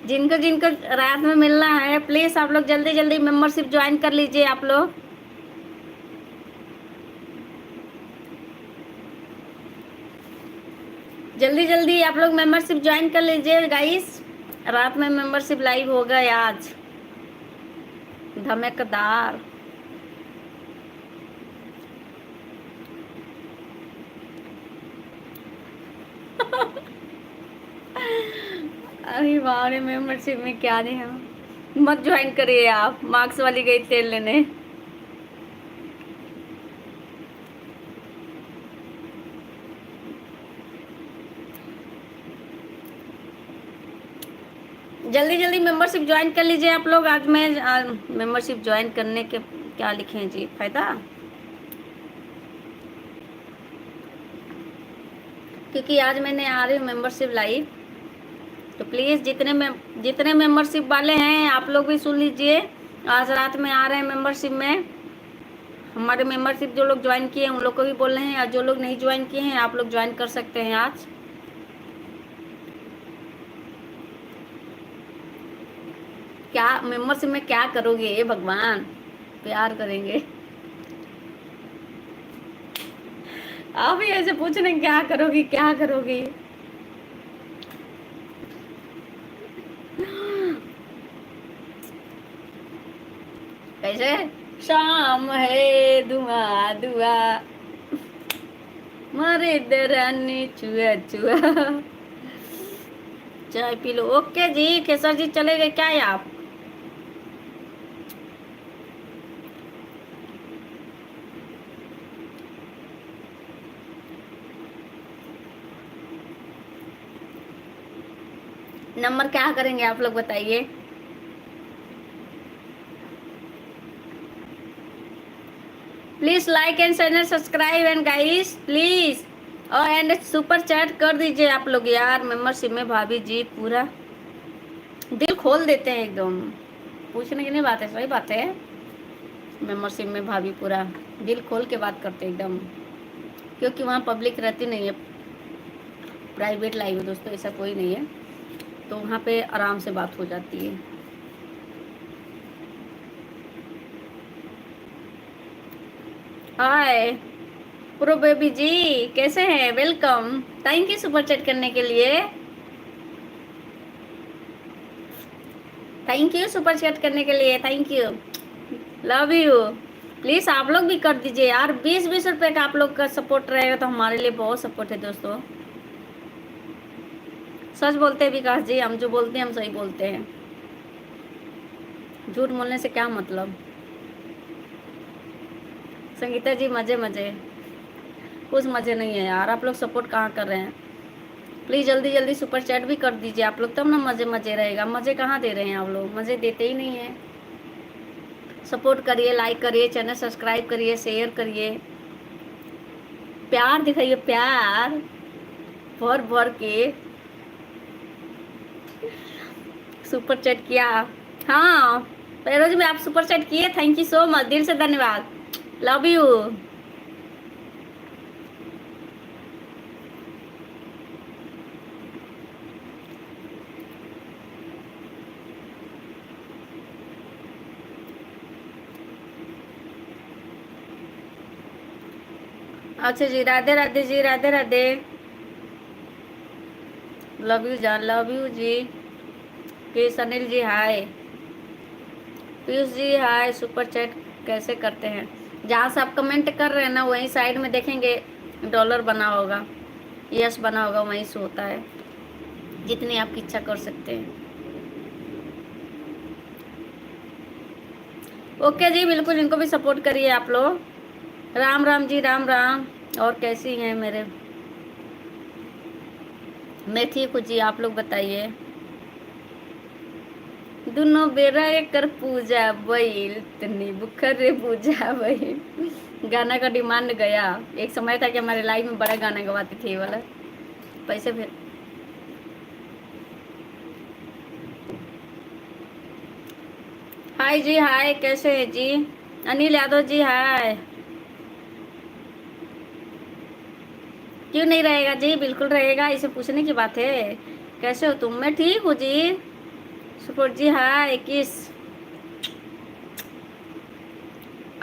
जिनको जिनको रात में मिलना है प्लीज आप लोग जल्दी जल्दी मेंबरशिप ज्वाइन कर लीजिए आप लोग। जल्दी जल्दी आप लोग मेंबरशिप ज्वाइन कर लीजिए गाइस। रात में मेंबरशिप लाइव होगा आज, धमाकेदार। अरे बारे मेंबरशिप में क्या नहीं है। मत ज्वाइन करिए आप, मार्क्स वाली गई तेल लेने। जल्दी जल्दी मेंबरशिप ज्वाइन कर लीजिए आप लोग। आज मैं मेंबरशिप ज्वाइन करने के क्या लिखे जी फायदा, क्योंकि आज मैंने आ रही हूँ मेंबरशिप लाइव। तो प्लीज़ जितने मेंबरशिप वाले हैं आप लोग भी सुन लीजिए। आज रात में आ रहे हैं मेंबरशिप में। हमारे मेंबरशिप जो लोग ज्वाइन किए हैं उन लोग को भी बोल रहे हैं, और जो लोग नहीं ज्वाइन किए हैं आप लोग ज्वाइन कर सकते हैं आज। क्या मेंबरशिप में क्या करोगे ये भगवान? प्यार करेंगे। आप ही ऐसे पूछ रहे हैं क्या करोगी क्या करोगी। कैसे? शाम है दुआ दुआ मारे दरानी चुआ चुआ। चाय पी लो। ओके जी, केसर जी चले गए क्या है आप? नंबर क्या करेंगे आप लोग बताइए। Please like and channel subscribe and guys please. और एंड सुपर चैट कर दीजिए आप लोग यार। मेंबरशिप में भाभी जी पूरा दिल खोल देते हैं एकदम। पूछने की नहीं बात है, सही बात है। मेंबरशिप में भाभी पूरा दिल खोल के बात करते हैं एकदम, क्योंकि वहाँ पब्लिक रहती नहीं है। प्राइवेट लाइव है दोस्तों, ऐसा कोई नहीं है, तो वहाँ पे आराम से बात हो जाती है। हाय प्रो बेबी जी, कैसे हैं? Welcome. Thank you super chat करने के लिए। थैंक यू सुपर चैट करने के लिए। Thank you, love you. Please आप लोग भी कर दीजिए यार। 20-20 रुपए का आप लोग का सपोर्ट रहेगा तो हमारे लिए बहुत सपोर्ट है दोस्तों। सच बोलते हैं विकास जी, हम जो बोलते हैं हम सही बोलते हैं, झूठ बोलने से क्या मतलब। संगीता जी मजे मजे, कुछ मजे नहीं है यार, आप लोग सपोर्ट कहाँ कर रहे हैं। प्लीज जल्दी जल्दी सुपर चैट भी कर दीजिए आप लोग, तब ना मजे मजे रहेगा। मजे कहाँ दे रहे हैं आप लोग, मजे देते ही नहीं है। सपोर्ट करिए, लाइक करिए, चैनल सब्सक्राइब करिए, शेयर करिए, प्यार दिखाइए, प्यार भर भर के। सुपर चैट किया, हाँ पेरोज में आप सुपर चैट किए, थैंक यू सो मच, दिल से धन्यवाद, लव यू। अच्छा जी, राधे राधे जी, राधे राधे, लव यू जान, लव यू जी। Piyush Anil ji hi, Piyush ji hi. Super chat कैसे करते हैं, जहाँ से आप कमेंट कर रहे हैं ना वहीं साइड में देखेंगे डॉलर बना होगा, यस बना होगा, वहीं से होता है, जितनी आपकी इच्छा कर सकते हैं। ओके जी, बिल्कुल इनको भी सपोर्ट करिए आप लोग। राम राम जी, राम राम। और कैसी हैं मेरे, मैं ठीक हूँ जी, आप लोग बताइए। दोनों बेरा कर पूजा बैल, इतनी बुखर पूजा बैल। गाना का डिमांड गया, एक समय था कि हमारे लाइफ में बड़ा गाना गवाते थे ये वाला। पैसे फिर हाय जी, हाय कैसे है जी। अनिल यादव जी हाय। क्यों नहीं रहेगा जी, बिल्कुल रहेगा, इसे पूछने की बात है। कैसे हो तुम, मैं ठीक हूँ जी। सुपर जी हाय किस।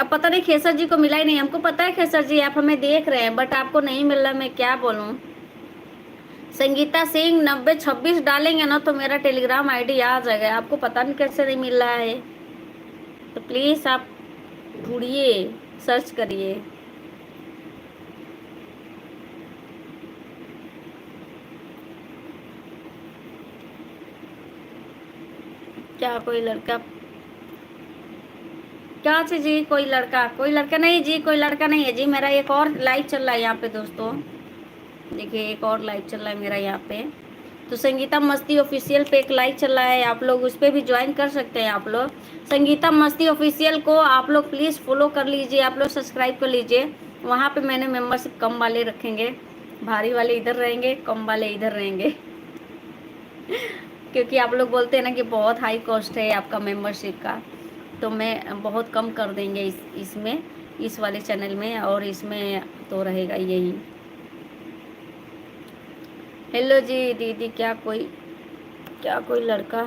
अब पता नहीं खेसर जी को मिला ही नहीं, हमको पता है खेसर जी आप हमें देख रहे हैं, बट आपको नहीं मिल रहा, मैं क्या बोलूं। संगीता सिंह 9026 डालेंगे ना तो मेरा टेलीग्राम आईडी आ जाएगा, आपको पता नहीं कैसे नहीं मिल रहा है, तो प्लीज आप ढूंढिए, सर्च करिए। क्या कोई लड़का, क्या से जी, कोई लड़का, कोई लड़का नहीं जी, कोई लड़का नहीं है जी, मेरा एक और लाइव चल रहा है यहाँ पे दोस्तों, देखिए एक और लाइव चल रहा है मेरा यहाँ पे, तो संगीता मस्ती ऑफिशियल पे एक लाइव चल रहा है, आप लोग उस पर भी ज्वाइन कर सकते हैं। आप लोग संगीता मस्ती ऑफिशियल को आप लोग प्लीज़ फॉलो कर लीजिए, आप लोग सब्सक्राइब कर लीजिए। वहाँ पे मैंने मेंबरशिप कम वाले रखेंगे, भारी वाले इधर रहेंगे, कम वाले इधर रहेंगे। क्योंकि आप लोग बोलते हैं ना कि बहुत हाई कॉस्ट है आपका मेंबरशिप का, तो मैं बहुत कम कर देंगे इसमें, इस वाले चैनल में, और इसमें तो रहेगा यही। हेलो जी दीदी, क्या कोई लड़का,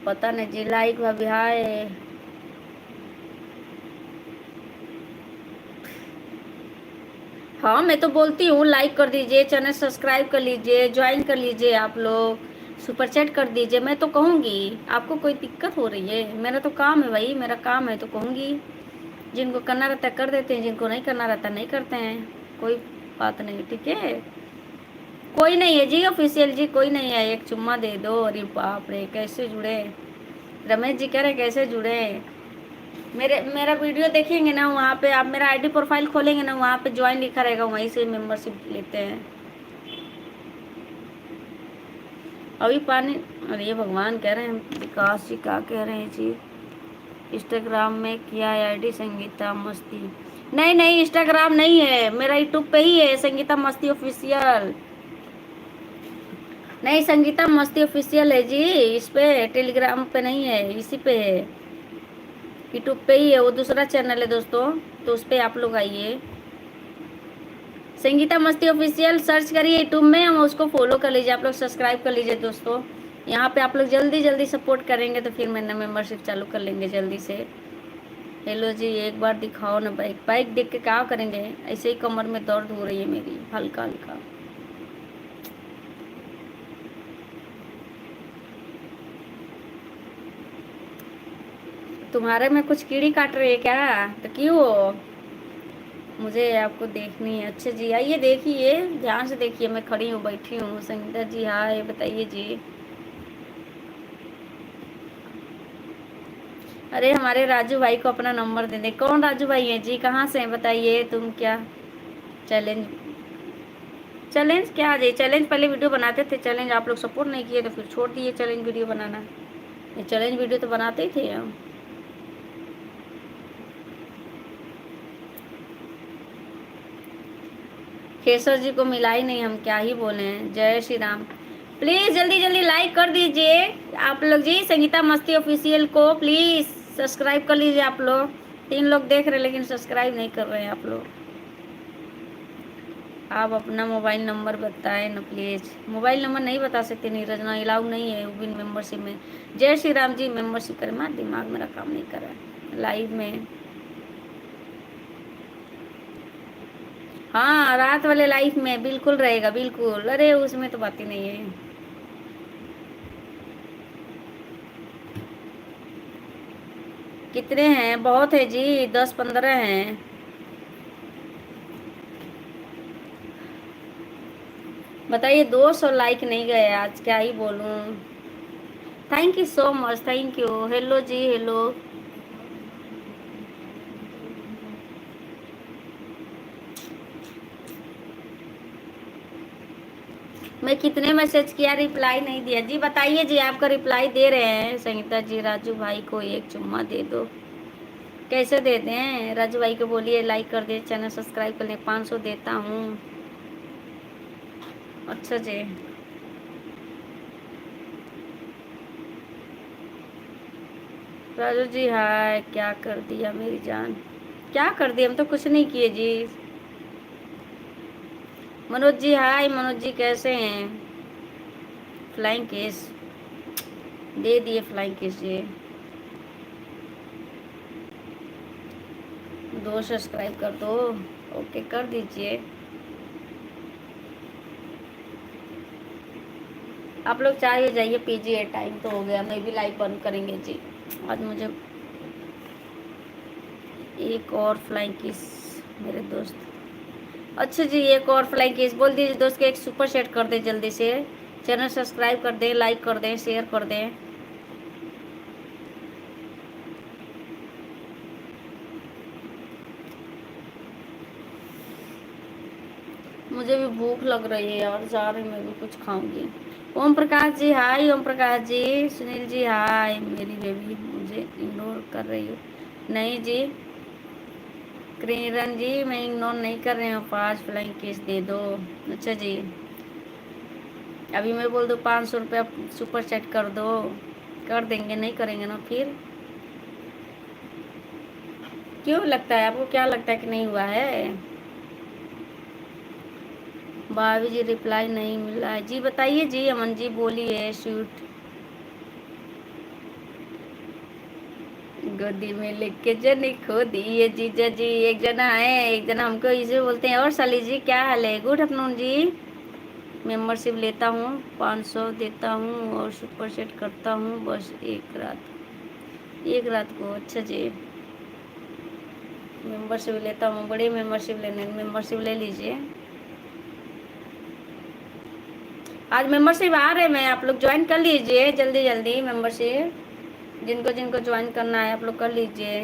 पता नहीं जी, लाइक भाभी हाय। हाँ मैं तो बोलती हूँ लाइक कर दीजिए, चैनल सब्सक्राइब कर लीजिए, ज्वाइन कर लीजिए, आप लोग सुपर चैट कर दीजिए, मैं तो कहूँगी। आपको कोई दिक्कत हो रही है, मेरा तो काम है भाई, मेरा काम है तो कहूँगी। जिनको करना रहता है कर देते हैं, जिनको नहीं करना रहता नहीं करते हैं, कोई बात नहीं, ठीक है। कोई नहीं है जी ऑफिशियल जी, कोई नहीं है, एक चुम्मा दे दो। अरे बाप रे, कैसे जुड़े, रमेश जी कह रहे कैसे जुड़े। मेरा वीडियो देखेंगे ना, वहाँ पे आप मेरा आईडी प्रोफाइल खोलेंगे ना, वहाँ पे ज्वाइन लिखा रहेगा, वहीं से मेंबरशिप लेते हैं। अभी पानी, अरे भगवान कह रहे हैं विकास जी, क्या कह रहे हैं जी। इंस्टाग्राम में किया है आईडी संगीता मस्ती, नहीं नहीं इंस्टाग्राम नहीं है मेरा, यूट्यूब पे ही है संगीता मस्ती ऑफिशियल। नहीं संगीता मस्ती ऑफिशियल है जी, इस पे टेलीग्राम पे नहीं है, इसी पे है, यूट्यूब पे ही है, वो दूसरा चैनल है दोस्तों, तो उस पर आप लोग आइए। संगीता मस्ती ऑफिशियल सर्च करिए यूट्यूब में, हम उसको फॉलो कर लीजिए, आप लोग सब्सक्राइब कर लीजिए दोस्तों। यहाँ पे आप लोग जल्दी जल्दी सपोर्ट करेंगे तो फिर मैंने मेंबरशिप चालू कर लेंगे जल्दी से। हेलो जी, एक बार दिखाओ ना बाइक, बाइक देख के क्या करेंगे, ऐसे ही कमर में दर्द हो रही है मेरी हल्का हल्का। तुम्हारे में कुछ कीड़ी काट रही है क्या? तो क्यों? मुझे आपको देखनी है। अच्छा जी, आइए देखिए, ध्यान से देखिए, मैं खड़ी हूँ, बैठी हूँ। संगीता जी हाय, बताइए जी। अरे हमारे राजू भाई को अपना नंबर दे दे। कौन राजू भाई है जी? कहाँ से हैं बताइए? तुम क्या चैलेंज? चैलेंज क्या जी? चैलेंज पहले वीडियो बनाते थे, चैलेंज आप लोग सपोर्ट नहीं किए तो फिर छोड़ दिए चैलेंज वीडियो बनाना। ये चैलेंज वीडियो तो बनाते ही थे हम। केसर जी को मिला ही नहीं, हम क्या ही बोले हैं। जय श्री राम। प्लीज जल्दी जल्दी लाइक कर दीजिए आप लोग जी। संगीता मस्ती ऑफिशियल को प्लीज सब्सक्राइब कर लीजिए आप लोग। 3 लोग देख रहे हैं लेकिन सब्सक्राइब नहीं कर रहे हैं आप लोग। आप अपना मोबाइल नंबर बताएं ना प्लीज। मोबाइल नंबर नहीं बता सकते, नीरज ना, अलाउ नहीं है विन मेंबरशिप में। जय श्री राम जी, मेंबरशिप करें। माँ दिमाग मेरा काम नहीं कर रहा है लाइव में। हाँ रात वाले लाइफ में बिल्कुल रहेगा, बिल्कुल। अरे उसमें तो बात ही नहीं है। कितने हैं? बहुत है जी, 10-15 हैं। बताइए, 200 लाइक नहीं गए आज, क्या ही बोलूं। Thank you so much, thank you. Hello जी, हेलो। मैं कितने मैसेज किया, रिप्लाई नहीं दिया जी। बताइए जी, आपका रिप्लाई दे रहे हैं। संगीता जी, राजू भाई को एक चुम्मा दे दो। कैसे दे दें? राजू भाई को बोलिए लाइक कर दे, चैनल सब्सक्राइब कर ले। 500 देता हूँ। अच्छा जी। राजू जी हाय, क्या कर दिया मेरी जान? क्या कर दिया? हम तो कुछ नहीं किए जी। मनोज जी हाय, मनोज जी कैसे हैं? फ्लाइंग केस दे दिए, फ्लाइंग किस जी। 2 सब्सक्राइब कर दो। ओके कर दीजिए। आप लोग चाहे जाइए पीजिए, टाइम तो हो गया। मैं भी लाइव बंद करेंगे जी। आज मुझे एक और फ्लाइंग किस मेरे दोस्त। अच्छा जी, एक और फ्लाइंग किस बोल दीजिए दोस्त के। एक सुपर सेट कर दे जल्दी से। चैनल सब्सक्राइब कर दें, लाइक कर दें, शेयर कर दें। मुझे भी भूख लग रही है यार, जा रही मैं भी कुछ खाऊंगी। ओम प्रकाश जी हाय, ओम प्रकाश जी। सुनील जी हाय। मेरी बेबी मुझे इग्नोर कर रही है। नहीं जी किरण जी, मैं इग्नोर नहीं कर रही हूँ। 5 फ्लाइंग किस दे दो। अच्छा जी, अभी मैं बोल दूँ 500 रुपया सुपर चैट कर दो, कर देंगे? नहीं करेंगे ना फिर? क्यों लगता है आपको? क्या लगता है कि नहीं हुआ है? भाभी जी रिप्लाई नहीं मिला है जी। बताइए जी, अमन जी बोलिए। शूट गोदी में लेके जने खो दिए जीजा जी। एक जना है, एक जना हमको इसे बोलते हैं। और साली जी क्या हाल है? गुड आफ्टरनून जी। मेंबरशिप लेता हूँ, 500 देता हूँ और सुपर सेट करता हूँ बस एक रात, एक रात को। अच्छा जी, मेंबरशिप लेता हूँ। बड़ी मेंबरशिप लेने, मेंबरशिप ले लीजिए। आज मेंबरशिप आ रहे हैं, आप लोग ज्वाइन कर लीजिए जल्दी जल्दी मेंबरशिप। जिनको जिनको ज्वाइन करना है आप लोग कर लीजिए।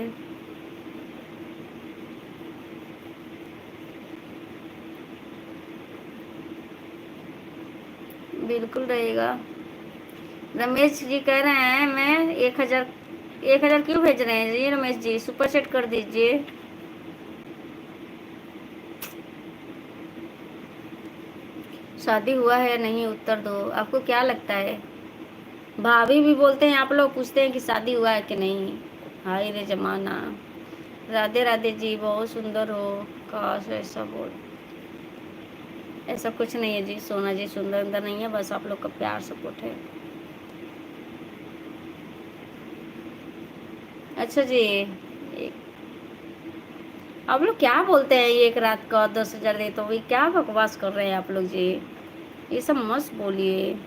बिल्कुल रहेगा। रमेश जी कह रहे हैं मैं 1000, 1000 क्यों भेज रहे हैं जी? रमेश जी सुपर सेट कर दीजिए। शादी हुआ है या नहीं उत्तर दो। आपको क्या लगता है? भाभी भी बोलते हैं, आप लोग पूछते हैं कि शादी हुआ है कि नहीं। हाय रे जमाना। राधे राधे जी, बहुत सुंदर हो। काश ऐसा बोल। ऐसा कुछ नहीं है जी, सोना जी सुंदर अंदर नहीं है, बस आप लोग का प्यार सपोर्ट है। अच्छा जी, एक आप लोग क्या बोलते हैं? एक रात का 10,000 दे तो भी क्या बकवास कर रहे हैं आप लोग जी? ये सब मस्त बोलिए।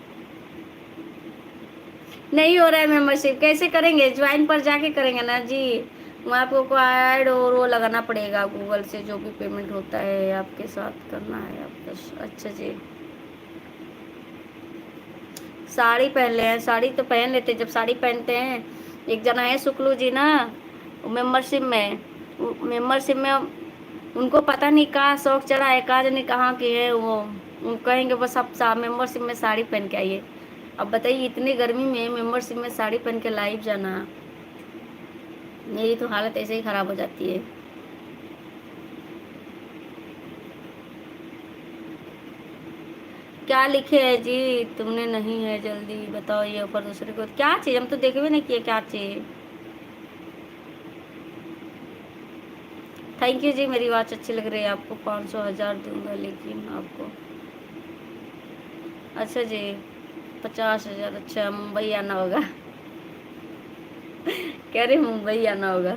नहीं हो रहा है मेंबरशिप, कैसे करेंगे? ज्वाइन पर जाके करेंगे ना जी। वहाँ पे आपको ऐड और वो लगाना पड़ेगा गूगल से, जो भी पेमेंट होता है आपके साथ करना है आपका। अच्छा जी, साड़ी पहन ले हैं, साड़ी तो पहन लेते जब साड़ी पहनते हैं। एक जना है शुक्लू जी ना, मेंबरशिप में उनको पता नहीं कहाँ शौक चढ़ा है, कहाँ जाने कहाँ की है वो कहेंगे बस आप मेंबरशिप में साड़ी पहन के आइए। अब बताइए इतनी गर्मी में मेंबरशिप में साड़ी पहन के लाइव जाना, मेरी तो हालत ऐसे ही खराब हो जाती है। क्या लिखे है जी तुमने? नहीं है, जल्दी बताओ ये ऑफर दूसरे को। क्या चीज, हम तो देखे भी नहीं किए क्या चीज। थैंक यू जी, मेरी वाच अच्छी लग रही है आपको, 500 1000 दूंगा लेकिन आपको। अच्छा जी, 50,000। अच्छा, मुंबई आना होगा। कह रहे मुंबई आना होगा।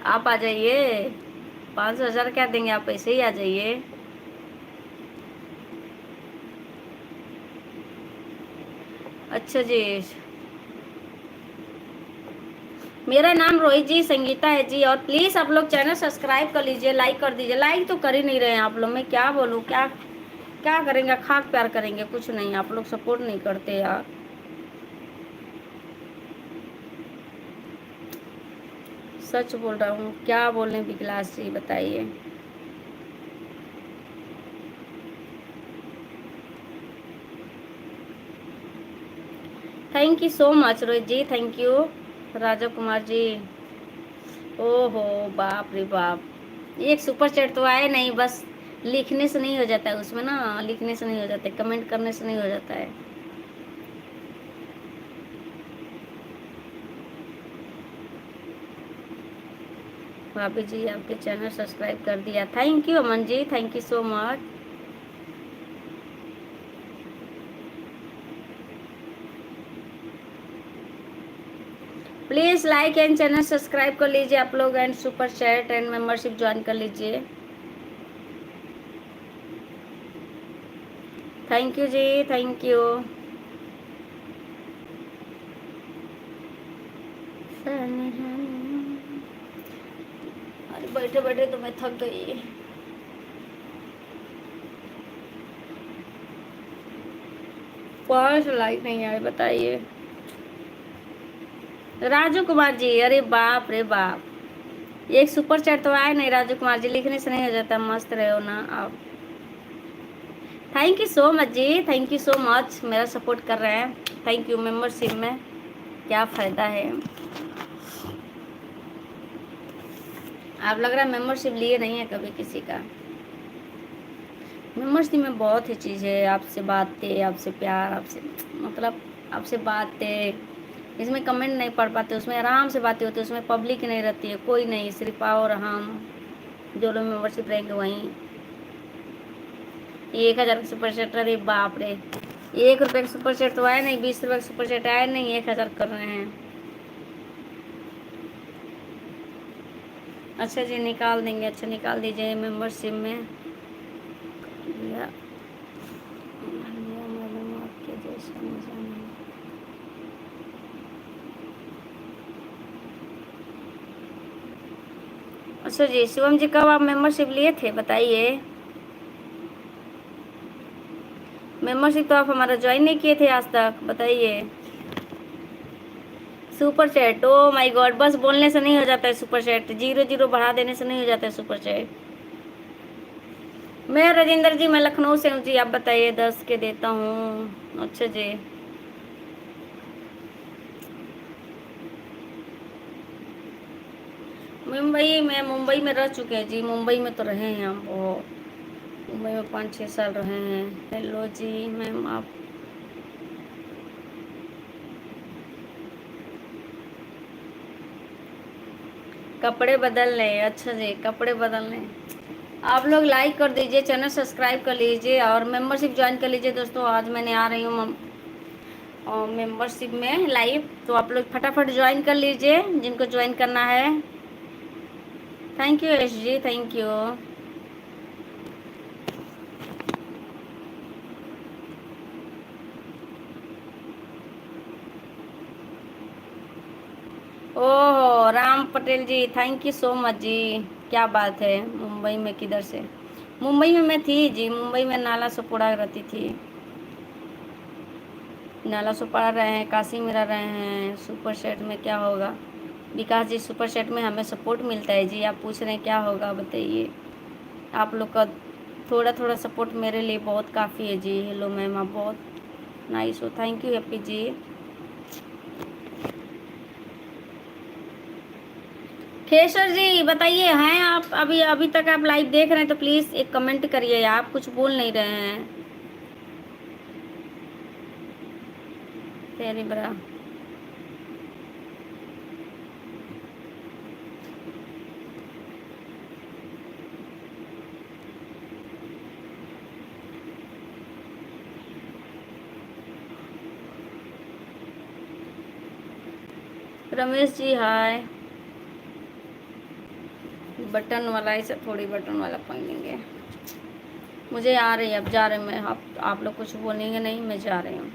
आप आ जाइए, 500,000 क्या देंगे, आप ऐसे ही आ जाइए। अच्छा जी, मेरा नाम रोहित जी संगीता है जी। और प्लीज आप लोग चैनल सब्सक्राइब कर लीजिए, लाइक कर दीजिए। लाइक तो कर ही नहीं रहे हैं आप लोग, मैं क्या बोलूँ, क्या क्या करेंगे, खाक प्यार करेंगे, कुछ नहीं। आप लोग सपोर्ट नहीं करते यार, सच बोल रहा हूँ। क्या बोलें विकलास जी, बताइए। Thank you so much Rohit ji, thank you. Raja Kumar ji, ओहो बाप रे बाप, एक सुपर चैट तो आए नहीं, बस लिखने से नहीं हो जाता है उसमें ना, लिखने से नहीं हो जाता है, कमेंट करने से नहीं हो जाता है। भाभी जी आपके चैनल सब्सक्राइब कर दिया, thank you Aman ji, thank you so much. Please like and channel subscribe कर लीजिए आप लोग, and super chat and membership join कर लीजिए। थैंक यू जी, थैंक यू। अरे बैठे बैठे तो मैं थक गई। 5 लाइक नहीं आए, बताइए। राजू कुमार जी, अरे बाप रे बाप, एक सुपर चैट तो आए नहीं राजू कुमार जी, लिखने से नहीं हो जाता। मस्त रहे हो ना आप। थैंक यू सो मच जी, थैंक यू सो मच, मेरा सपोर्ट कर रहे हैं। Thank you. मेंबरशिप में क्या फ़ायदा है? आप लग रहा है मेंबरशिप लिए नहीं है कभी किसी का। मेंबरशिप में बहुत ही चीज़ है, आपसे बातें, आपसे प्यार, आपसे मतलब आपसे बातें। इसमें कमेंट नहीं पढ़ पाते, उसमें आराम से बातें होती है, उसमें पब्लिक नहीं रहती है, कोई नहीं, सिर्फ आप और हम जो लोग मेंबरशिप रहेंगे वहीं। 1,000 का सुपर सेट, अरे बाप रे, 1 रुपये का सुपर सेट तो आया नहीं, 20 रुपये का सुपर सेट आया नहीं, 1,000 कर रहे हैं। अच्छा जी, निकाल देंगे, अच्छा निकाल दीजिए मेंबरशिप में। या मैडम आपके जैसा मजा नहीं। अच्छा जी, शिवम जी कब आप मेंबरशिप लिए थे बताइए। मेंबरशिप तो आप हमारा ज्वाइन नहीं किए थे आज तक, बताइए। Super chat, O my God, बस बोलने से नहीं हो जाता है सुपर चैट, 0 0 बढ़ा देने से नहीं हो जाता है सुपर चैट। मैं राजेंद्र जी, मैं लखनऊ से हूँ जी, आप बताइए। 10 के देता हूँ। अच्छा जी, मुंबई में रह चुके हैं जी, मुंबई में तो रहे हैं हम बहुत। मुंबई में 5 6 साल रहे हैं। हेलो जी मैम, आप कपड़े बदल लें। अच्छा जी, कपड़े बदल लें। आप लोग लाइक कर दीजिए, चैनल सब्सक्राइब कर लीजिए और मेंबरशिप ज्वाइन कर लीजिए दोस्तों। आज मैंने आ रही हूँ मेंबरशिप में लाइव, तो आप लोग फटाफट ज्वाइन कर लीजिए जिनको ज्वाइन करना है। Thank you Yash ji, thank you. Oh Ram Patel ji, thank you so much जी। क्या बात है, मुंबई में किधर से? मुंबई में मैं थी जी, मुंबई में नाला सोपारा रहती थी। नाला सोपारा रहे हैं, काशी में रह रहे हैं। सुपर सेट में क्या होगा विकास जी? सुपर सेट में हमें सपोर्ट मिलता है जी। आप पूछ रहे हैं क्या होगा, बताइए। आप लोग का थोड़ा थोड़ा सपोर्ट मेरे लिए बहुत काफ़ी है जी। हेलो मैम, आप बहुत नाइस हो, थैंक यू हैप्पी जी। खेसर जी बताइए, हैं आप? अभी अभी तक आप लाइव देख रहे हैं तो प्लीज़ एक कमेंट करिए। आप कुछ बोल नहीं रहे हैं। तेरी बरा रमेश जी हाय। बटन वाला ही सब, थोड़ी बटन वाला पहनेंगे। मुझे आ रही है, अब जा रहे हैं मैं। आप लोग कुछ बोलेंगे नहीं, मैं जा रही हूँ।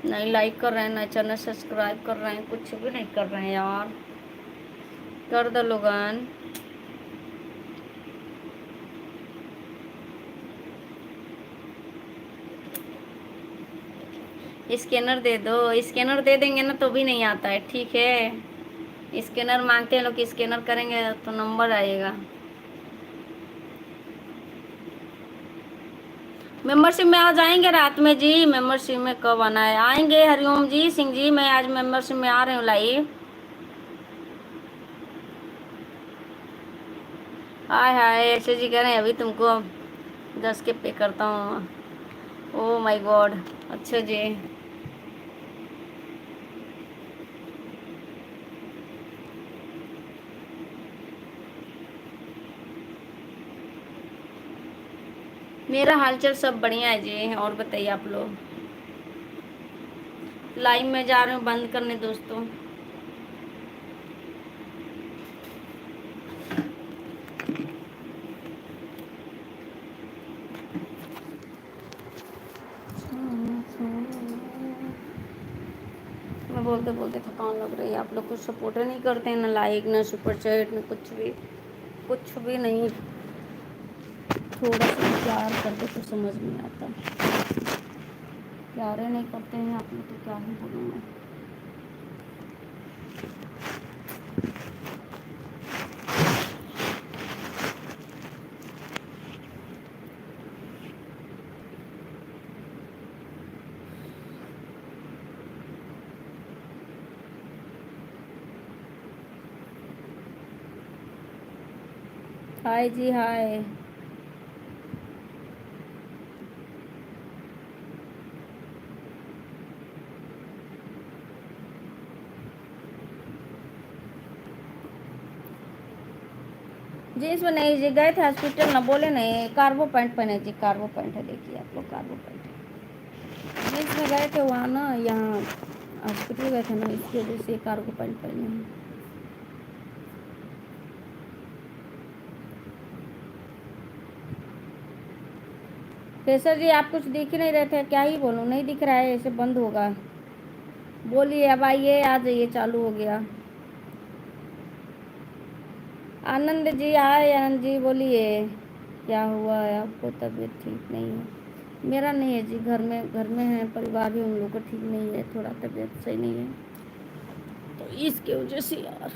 नहीं लाइक कर रहे हैं, ना चैनल सब्सक्राइब कर रहे हैं, कुछ भी नहीं कर रहे हैं यार। कर दो लोगन। स्कैनर दे दो, स्कैनर दे देंगे ना तो भी नहीं आता है, ठीक है। स्कैनर मांगते हैं लोग, स्कैनर करेंगे तो नंबर आएगा। मेंबरशिप में आ जाएंगे रात में जी। मेंबरशिप में कब आना है? आएंगे हरिओम जी, सिंह जी, मैं आज मेंबरशिप में आ रही हूँ लाइव। हाय हाय, ऐसे जी कह रहे हैं अभी तुमको 10 के पे करता हूँ। ओ माय गॉड, अच्छा जी। मेरा हालचाल सब बढ़िया है जी। और बताइए आप लोग। लाइव में जा रहे हूँ बंद करने दोस्तों। मैं बोलते बोलते थकान लग रही है। आप लोग कुछ सपोर्ट नहीं करते हैं, ना लाइक ना सुपर चैट ना कुछ भी, कुछ भी नहीं। थोड़ा सा प्यार कर दे तो समझ नहीं आता। प्यारे नहीं करते हैं आप लोग तो क्या ही बोलूँ मैं। हाय जी हाय। जींस में नहीं जी, गए थे हॉस्पिटल ना, बोले नहीं। कार्गो पैंट पहने जी, कार्गो पैंट है, देखिए आप लोग कार्गो पैंट है। जींस में गए थे वहाँ ना, यहाँ हॉस्पिटल गए थे ना, इसकी वजह से कार्गो पैंट पहने हैं। केसर जी आप कुछ दिख ही नहीं रहे थे, क्या ही बोलूँ, नहीं दिख रहा है, ऐसे बंद होगा। बोलिए अब आइए, आ जाइए, चालू हो गया। आनंद जी हाय, आनंद जी बोलिए। क्या हुआ है आपको? तबीयत ठीक नहीं है? मेरा नहीं है जी, घर में है, परिवार भी उन लोग का ठीक नहीं है, थोड़ा तबीयत सही नहीं है तो इसके वजह से यार।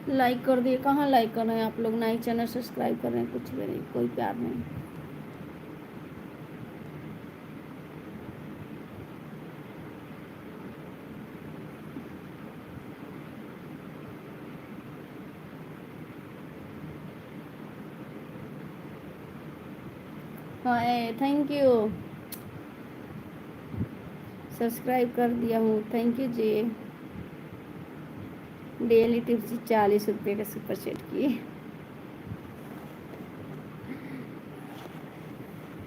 लाइक कर दिए, कहाँ लाइक कर रहे हैं आप लोग? ना ही चैनल सब्सक्राइब कर रहे हैं, कुछ भी नहीं, कोई प्यार नहीं। हाँ थैंक यू, सब्सक्राइब कर दिया हूँ, थैंक यू जी। डेली टिप्स 40 रुपये का सुपर सेट किए।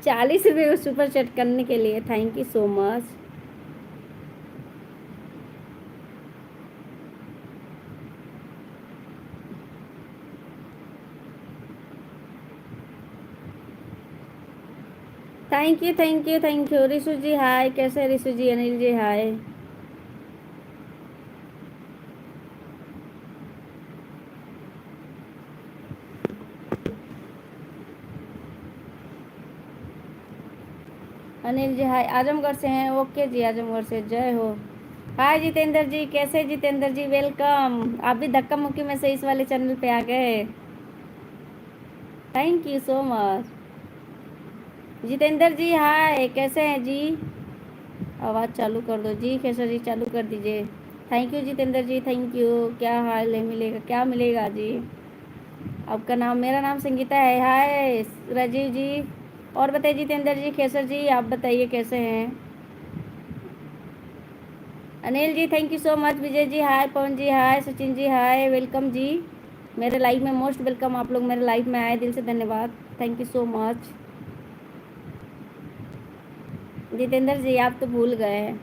40 रुपये का सुपर सेट करने के लिए thank you so much. Thank you thank you thank you. Rishu ji hi, कैसे हैं रिशु जी? अनिल जी हाय। अनिल जी हाय, आजमगढ़ से हैं। ओके जी, आजमगढ़ से जय हो। हाय जितेंद्र जी, कैसे जितेंद्र जी? वेलकम। आप भी धक्का मुक्की में से इस वाले चैनल पे आ गए। Thank you so much. Jitendra ji hi, कैसे हैं जी? आवाज़ चालू कर दो जी, कैसे जी? चालू कर दीजिए। Thank you Jitendra ji, thank you. क्या हाल है? मिलेगा क्या मिलेगा जी? आपका नाम? मेरा नाम संगीता है। हाय राजीव जी। और बताइए जितेंद्र जी, केसर जी आप बताइए कैसे हैं? Anil ji thank you so much. Vijay ji hi, Pawan ji hi, Sachin ji hi, welcome जी। मेरे लाइव में मोस्ट वेलकम। आप लोग मेरे लाइव में आए, दिल से धन्यवाद। Thank you so much. Jitendra ji आप तो भूल गए हैं,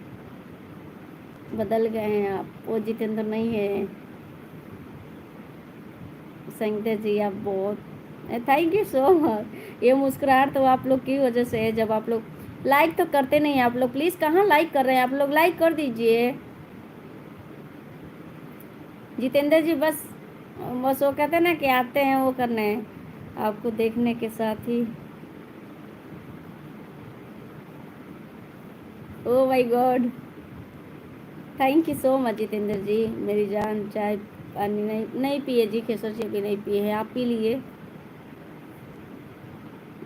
बदल गए हैं आप, वो जितेंद्र नहीं है। संगीता जी आप बहुत, थैंक यू सो मच। ये मुस्कुराहट तो आप लोग की वजह से है। जब आप लोग लाइक तो करते नहीं हैं, आप लोग प्लीज़ कहाँ लाइक कर रहे हैं? आप लोग लाइक कर दीजिए। जितेंद्र जी बस बस वो कहते हैं ना कि आते हैं वो करने, आपको देखने के साथ ही। Oh my God, thank you so much Jitendra ji. मेरी जान, चाय पानी नहीं नहीं पिए जी, खेसर जी भी नहीं पिए हैं, आप पी लिए।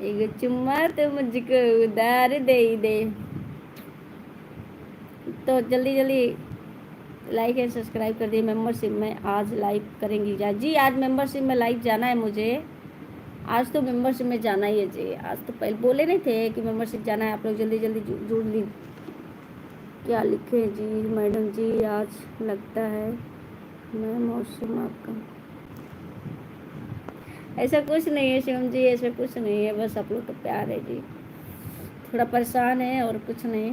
एक चुम्मा तो मुझको उधार दे ही दे। तो जल्दी जल्दी लाइक एंड सब्सक्राइब कर दिए। मेंबरशिप में आज लाइव करेंगी जा जी, आज मेंबरशिप में लाइव जाना है मुझे। आज तो मेंबरशिप में जाना ही है जी। आज तो पहले बोले नहीं थे कि मेंबरशिप जाना है? आप लोग जल्दी जल्दी जुड़ ली। क्या लिखे जी मैडम जी? आज लगता है मैं मौसम आपका, ऐसा कुछ नहीं है शिवम जी, ऐसा कुछ नहीं है, बस आप लोग का प्यार है जी। थोड़ा परेशान है और कुछ नहीं।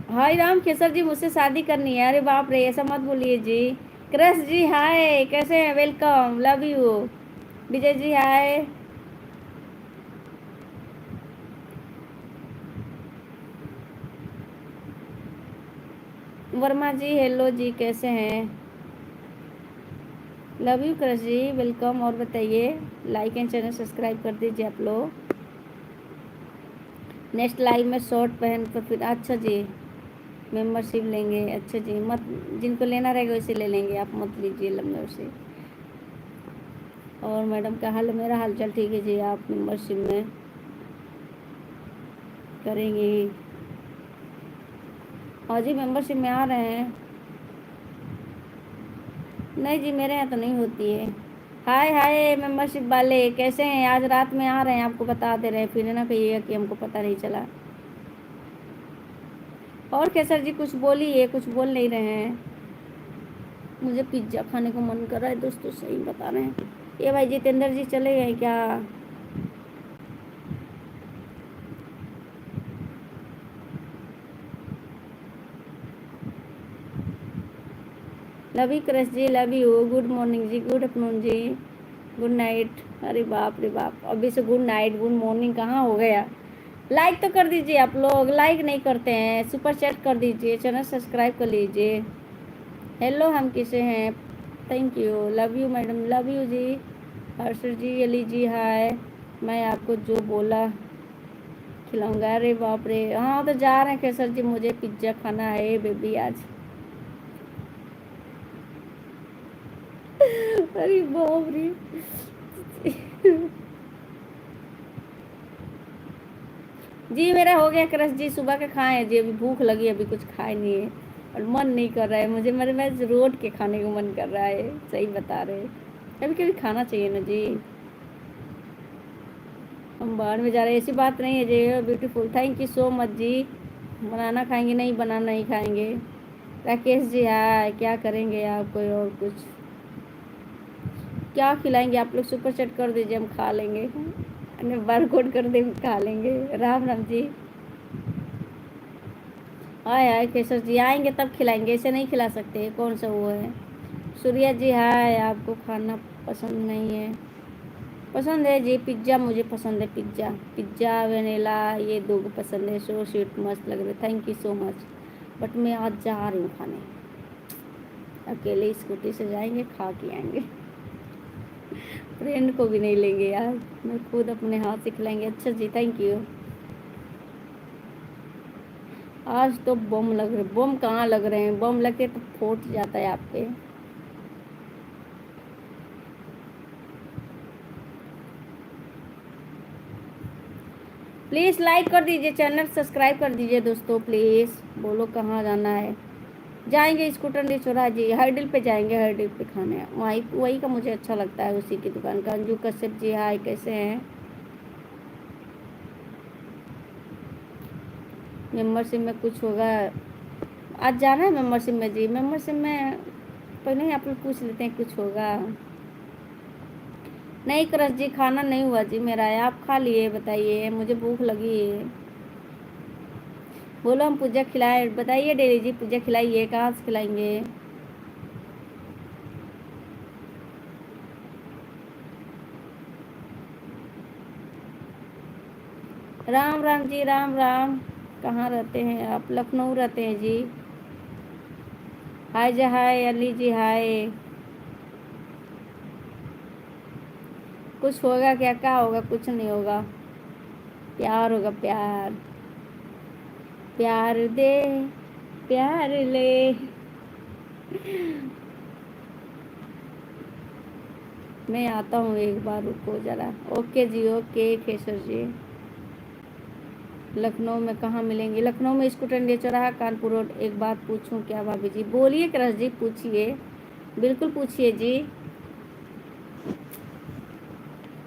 हाय राम खेसर जी, मुझसे शादी करनी है? अरे बाप रे, ऐसा मत बोलिए जी। क्रश जी हाय, कैसे हैं? Welcome, love you. Vijay ji hi. Verma ji hello जी, कैसे हैं? लव यू क्रश जी, वेलकम। और बताइए, लाइक एंड चैनल सब्सक्राइब कर दीजिए आप लोग। नेक्स्ट लाइव में शॉर्ट पहन कर फिर, अच्छा जी मेंबरशिप लेंगे। अच्छा जी, मत, जिनको लेना रहेगा वैसे ले लेंगे, आप मत लीजिए मेंबरशिप। और मैडम का हाल? मेरा हाल चाल ठीक है जी। आप मेंबरशिप में करेंगे? हाँ जी, मेंबरशिप में आ रहे हैं। नहीं जी, मेरे यहाँ तो नहीं होती है। हाय हाय मेंबरशिप वाले, कैसे हैं? आज रात में आ रहे हैं, आपको बता दे रहे हैं, फिर ना कहिएगा कि हमको पता नहीं चला। और केसर जी कुछ बोलिए, कुछ बोल नहीं रहे हैं। मुझे पिज्ज़ा खाने को मन कर रहा है दोस्तों, सही बता रहे हैं। ये भाई जितेंद्र जी चले गए क्या? लव यू क्रश जी, लव यू। गुड मॉर्निंग जी, गुड आफ्टरनून जी, गुड नाइट। अरे बाप रे बाप, अभी से गुड नाइट गुड मॉर्निंग कहाँ हो गया? लाइक तो कर दीजिए आप लोग, लाइक नहीं करते हैं। सुपर चैट कर दीजिए, चैनल सब्सक्राइब कर लीजिए। हेलो, हम किसे हैं? Thank you, love you madam, love you जी। हर्षर जी, अली जी हाय। मैं आपको जो बोला खिलाऊंगा। अरे बाप रे, हाँ तो जा रहे हैं केसर जी, मुझे पिज्ज़ा खाना है बेबी आज। अरे बाप रे। जी मेरा हो गया क्रश जी, सुबह के खाए हैं जी, अभी भूख लगी, अभी कुछ खाए नहीं है और मन नहीं कर रहा है मुझे, मेरे मैं रोट के खाने को मन कर रहा है। सही बता रहे, कभी कभी खाना चाहिए ना जी। हम बाहर में जा रहे हैं, ऐसी बात नहीं है जी। Beautiful, thank you so much जी। बनाना खाएंगे? नहीं बनाना नहीं खाएंगे। राकेश जी हाँ, क्या करेंगे आप? कोई और कुछ क्या खिलाएंगे आप लोग? सुपर चैट कर दीजिए, हम खा लेंगे। बार कोड कर दे, खा लेंगे। राम राम जी। हाय हाय केसर जी, आएंगे तब खिलाएंगे, ऐसे नहीं खिला सकते, कौन सा वो है। सूर्या जी हाय, आपको खाना पसंद नहीं है? पसंद है जी पिज्ज़ा, मुझे पसंद है पिज्ज़ा, पिज्ज़ा वेनिला ये दो पसंद है। सो स्वीट मस्त लग रहे, thank you so much. But मैं आज जा रही हूँ खाने, अकेले स्कूटी से जाएंगे, खा के आएंगे। फ्रेंड को भी नहीं लेंगे यार, मैं खुद अपने हाथ से खिलाएंगे। अच्छा जी थैंक यू। आज तो बम लग रहे, बम कहाँ लग रहे हैं, बम लगते तो फूट जाता है आप पे। प्लीज़ लाइक कर दीजिए, चैनल सब्सक्राइब कर दीजिए दोस्तों प्लीज़। बोलो कहाँ जाना है? जाएंगे स्कूटर चौराहा जी, हर्डिल पे जाएंगे, हर्डिल पे खाने वहीं, वही का मुझे अच्छा लगता है, उसी की दुकान का। अंजू कश्यप जी हाय, कैसे हैं? मेम्बरशिप में कुछ होगा? आज जाना है मेम्बरशिप में जी, मेम्बरशिप में पहले ही आप लोग पूछ लेते हैं कुछ होगा। नहीं क्रश जी खाना नहीं हुआ जी मेरा, आप खा लिए? बताइए, मुझे भूख लगी है। बोलो हम पूजा खिलाए, बताइए डेली जी पूजा खिलाइए, कहाँ से खिलाएंगे? राम राम जी, राम राम। कहाँ रहते हैं आप? लखनऊ रहते हैं जी। हाय जी हाय, अली जी हाय। कुछ होगा क्या? क्या होगा? कुछ नहीं होगा, प्यार होगा, प्यार। प्यार दे, प्यार ले। मैं आता हूँ एक बार, रुको जरा। ओके जी, ओके केसर जी। लखनऊ में कहाँ मिलेंगे? लखनऊ में स्कूटर इंडिया चौराहा, कानपुर रोड। एक बात पूछूं क्या भाभी जी? बोलिए क्रश जी, पूछिए, बिल्कुल पूछिए जी।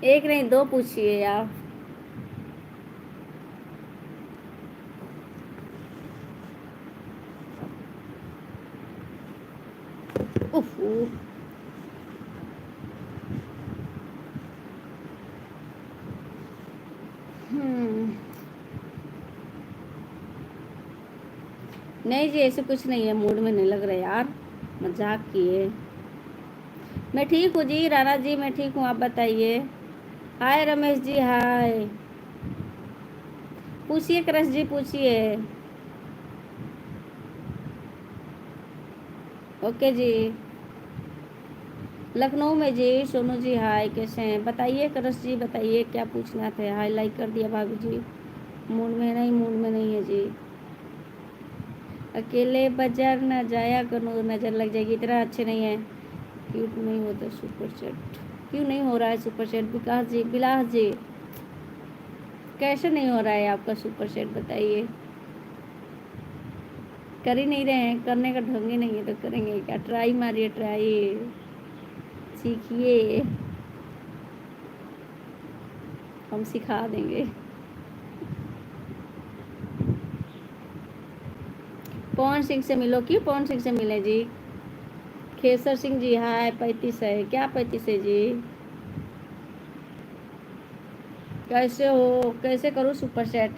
एक नहीं दो पूछिए आप। उफ उफ। हम्म, नहीं जी ऐसे कुछ नहीं है, मूड में नहीं लग रहा यार, मजाक किए। मैं ठीक हूँ जी राणा जी, मैं ठीक हूँ, आप बताइए। हाय रमेश जी हाय। पूछिए क्रश जी, पूछिए। ओके जी। लखनऊ में जी, सोनू जी हाय, कैसे हैं? बताइए क्रश जी, बताइए क्या पूछना था। हाय लाइक कर दिया भाभी जी। मूड में नहीं, मूड में नहीं है जी। अकेले बाजार न जाया करो, नज़र लग जाएगी। इतना अच्छे नहीं है, क्यूट नहीं होता सुपर सेट। क्यों नहीं हो रहा है सुपर सेट? विकास जी, बिलास जी, कैसे नहीं हो रहा है आपका सुपर सेट बताइए? कर ही नहीं रहे हैं, करने का ढंग ही नहीं है तो करेंगे क्या? ट्राई मारिए, ट्राई सीखिए, हम सिखा देंगे। पवन सिंह से मिलो, क्यों पवन सिंह से मिले जी? खेसर सिंह जी हाय, 35 है क्या? 35 है जी। कैसे हो? कैसे करूँ सुपर सेट?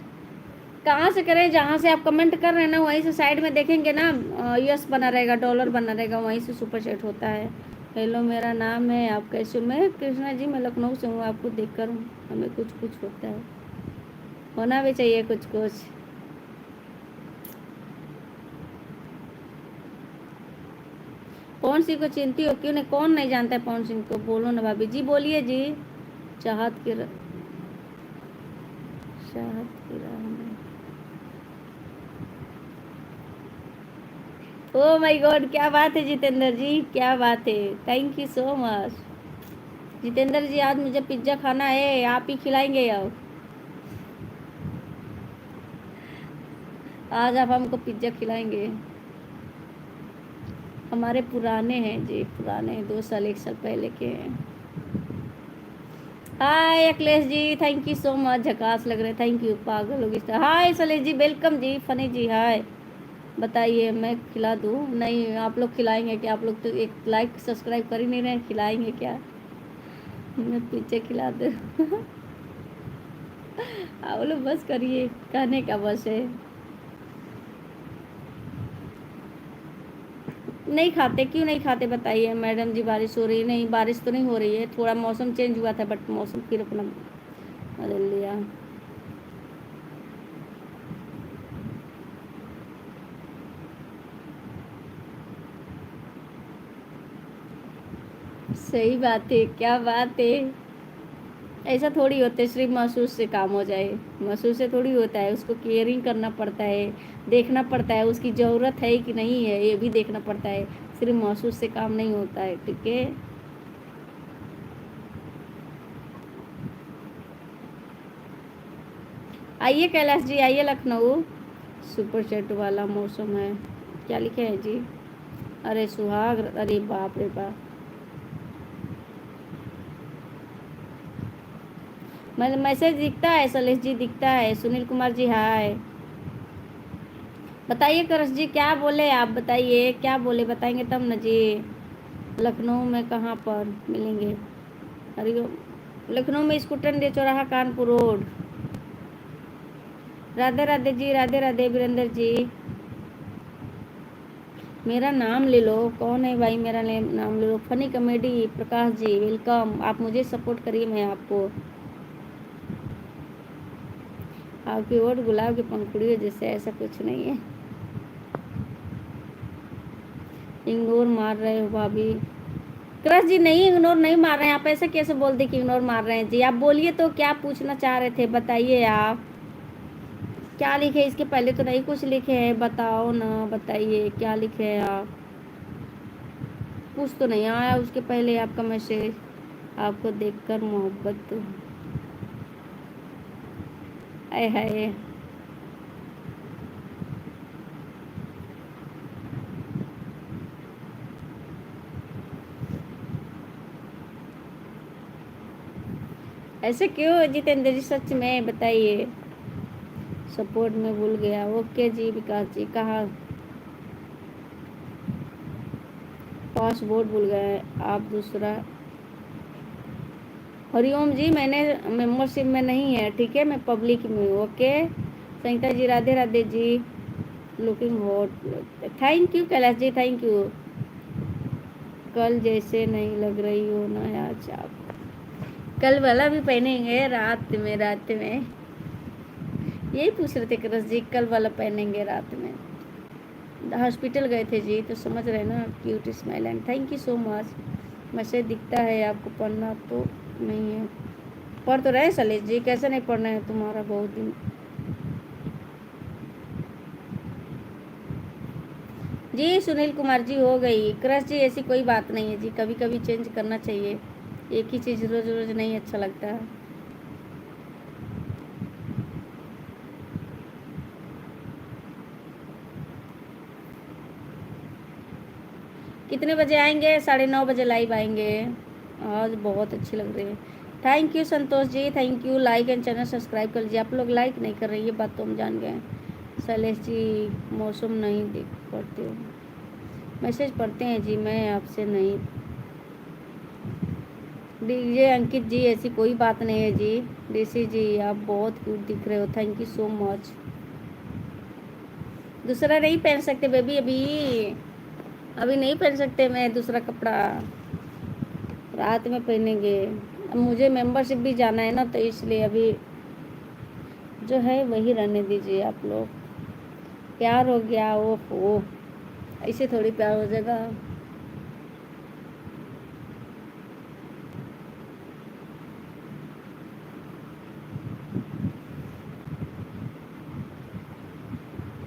कहाँ से करें? जहाँ से आप कमेंट कर रहे हैं ना वहीं से साइड में देखेंगे ना, यस बना रहेगा, डॉलर बना रहेगा, वहीं से सुपर सेट होता है। हेलो मेरा नाम है, आप कैसे हो? मैं कृष्णा जी, मैं लखनऊ से हूँ, आपको देख कर हमें कुछ कुछ होता है, होना भी चाहिए कुछ कुछ। पवन सिंह को चिंती हो? क्यों नहीं, कौन नहीं जानता है पवन सिंह को? बोलो ना भाभी जी, बोलिए जी। चाहत की चाहत की राह में। ओ माय गॉड, क्या बात है जितेंद्र जी, क्या बात है, thank you so much. Jitendra ji आज मुझे पिज्ज़ा खाना है, आप ही खिलाएंगे अब। आज आप हमको पिज्ज़ा खिलाएंगे। हमारे पुराने हैं जी, पुराने 2 साल 1 साल पहले के हैं। हाय Akhilesh ji, thank you so much, झकास लग रहे, थैंक यू। पागल होगी। हाय सलेश जी, वेलकम जी। फनी जी हाय। बताइए मैं खिला दूँ? नहीं, आप लोग खिलाएंगे क्या? आप लोग तो एक लाइक सब्सक्राइब कर ही नहीं रहे, खिलाएंगे क्या? मैं पिज्ज़ा खिला दूँ? आप लोग बस करिए, कहने का बस है। नहीं खाते, क्यों नहीं खाते बताइए मैडम जी? बारिश हो रही है? नहीं, बारिश तो नहीं हो रही है, थोड़ा मौसम चेंज हुआ था बट मौसम फिर अपना बदल लिया। सही बात है, क्या बात है। ऐसा थोड़ी होता है सिर्फ महसूस से काम हो जाए, महसूस से थोड़ी होता है, उसको केयरिंग करना पड़ता है, देखना पड़ता है उसकी ज़रूरत है कि नहीं है, ये भी देखना पड़ता है, सिर्फ महसूस से काम नहीं होता है। ठीक है, आइए कैलाश जी, आइए लखनऊ। सुपर चैट वाला मौसम है, क्या लिखे हैं जी? अरे सुहाग, अरे बाप रे बाप। मतलब मैसेज दिखता है, सलेश जी दिखता है, सुनील कुमार जी हाय। बताइए करस जी क्या बोले, आप बताइए क्या बोले, बताएंगे तब न जी। लखनऊ में कहाँ पर मिलेंगे? अरे लखनऊ में स्कूटर दे चौराहा कानपुर रोड। राधे राधे जी, राधे राधे वीरेंद्र जी। मेरा नाम ले लो, कौन है भाई? मेरा नाम ले लो। Funny comedy Prakash ji welcome, आप मुझे सपोर्ट करिए, मैं आपको। आपकी ओट गुलाब की पंखुड़ियों जैसे, ऐसा कुछ नहीं है। इग्नोर मार रहे हो भाभी? क्रश जी नहीं, इग्नोर नहीं मार रहे हैं। आप ऐसे कैसे बोल दे कि इग्नोर मार रहे हैं जी? आप बोलिए तो, क्या पूछना चाह रहे थे बताइए आप। क्या लिखे इसके पहले? तो नहीं कुछ लिखे हैं, बताओ ना, बताइए क्या लिखे हैं आप। कुछ तो नहीं आया उसके पहले आपका मैसेज। आपको देखकर मोहब्बत तो आए हाय। ऐसे क्यों जितेंद्र जी, सच में बताइए। सपोर्ट में भूल गया, ओके जी विकास जी। कहाँ? पासवर्ड भूल गए आप दूसरा। हरिओम जी, मैंने मेंबरशिप में नहीं है, ठीक है, मैं पब्लिक में हूँ। ओके संगीता जी, राधे राधे जी। Looking hot, thank you Kailash ji, thank you. कल जैसे नहीं लग रही हो ना आज आप। कल वाला भी पहनेंगे रात में, रात में यही पूछ रहे थे करस जी, कल वाला पहनेंगे रात में। हॉस्पिटल गए थे जी, तो समझ रहे ना। Cute smile and thank you so much. Message दिखता है आपको, पढ़ना तो नहीं है? पढ़ तो रहे सलेश जी, कैसे नहीं पढ़ना है तुम्हारा बहुत दिन। जी सुनील कुमार जी हो गई। क्रश जी ऐसी कोई बात नहीं है जी, कभी कभी चेंज करना चाहिए, एक ही चीज़ रोज रोज नहीं अच्छा लगता है। कितने बजे आएंगे? 9:30 बजे लाइव आएंगे। आज बहुत अच्छी लग रही है। Thank you Santosh ji, thank you. Like and channel subscribe कर लीजिए। आप लोग लाइक नहीं कर रहे, ये बात तो हम जान गए। शैलेश जी मौसम नहीं देख पढ़ते हो? मैसेज पढ़ते हैं जी, मैं आपसे नहीं। डीजे अंकित जी ऐसी कोई बात नहीं है जी। डीसी जी आप बहुत क्यूट दिख रहे हो, थैंक यू सो मच। दूसरा नहीं पहन सकते बेबी, अभी अभी नहीं पहन सकते मैं दूसरा कपड़ा, रात में पहनेंगे। अब मुझे मेंबरशिप भी जाना है ना, तो इसलिए अभी जो है वही रहने दीजिए आप लोग। प्यार हो गया, ओ ऐसे थोड़ी प्यार हो जाएगा।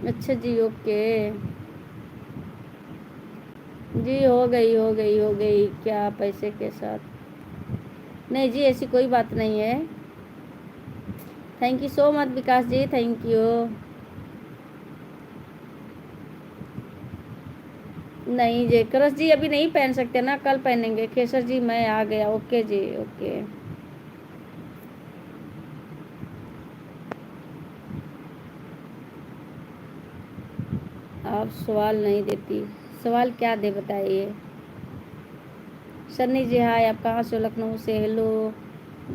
अच्छा जी, ओके जी। हो गई हो गई हो गई, क्या पैसे के साथ? नहीं जी, ऐसी कोई बात नहीं है। Thank you so much Vikas ji, thank you. नहीं जी करस जी, अभी नहीं पहन सकते ना, कल पहनेंगे। केसर जी मैं आ गया, ओके जी ओके। आप सवाल नहीं देती, सवाल क्या दे बताइए। सन्नी जी हाय, आप कहाँ से हो? लखनऊ से, hello.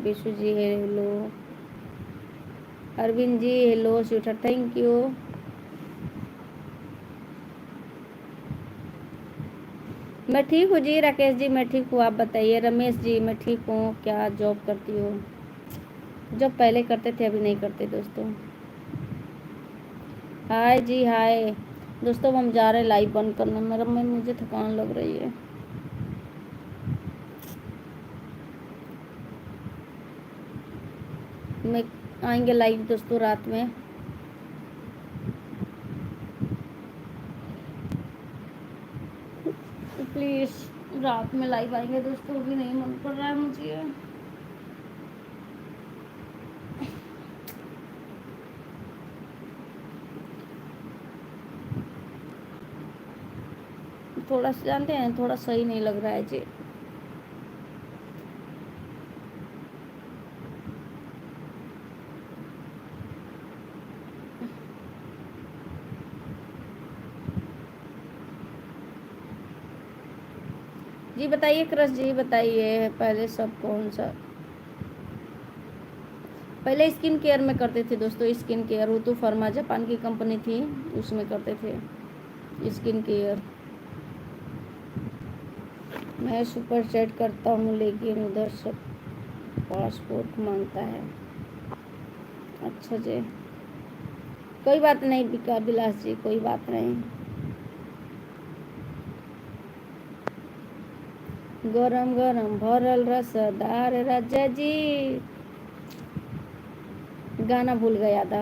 Vishu ji hello. Arvind ji hello, sweeter thank you. मैं ठीक हूँ जी राकेश जी, मैं ठीक हूँ, आप बताइए। रमेश जी मैं ठीक हूँ, क्या जॉब करती हो? जॉब पहले करते थे, अभी नहीं करते दोस्तों। हाय जी हाय दोस्तों, अब हम जा रहे हैं लाइव बंद करना, मेरा मुझे थकान लग रही है। मैं आएंगे लाइव दोस्तों रात में। प्लीज़ रात में लाइव आएंगे दोस्तों, अभी नहीं मन कर रहा है मुझे। थोड़ा सा जानते हैं, थोड़ा सही नहीं लग रहा है जी। जी बताइए क्रश जी, बताइए पहले सब कौन सा। पहले स्किन केयर में करते थे दोस्तों, स्किन केयर ऋतु फर्मा जापान की कंपनी थी, उसमें करते थे स्किन केयर। मैं सुपर चैट करता हूँ लेकिन उधर सब पासपोर्ट मांगता है। अच्छा जी, कोई बात नहीं विकार विलास जी, कोई बात नहीं। गरम गरम भरल रसदार राजा जी, गाना भूल गया था।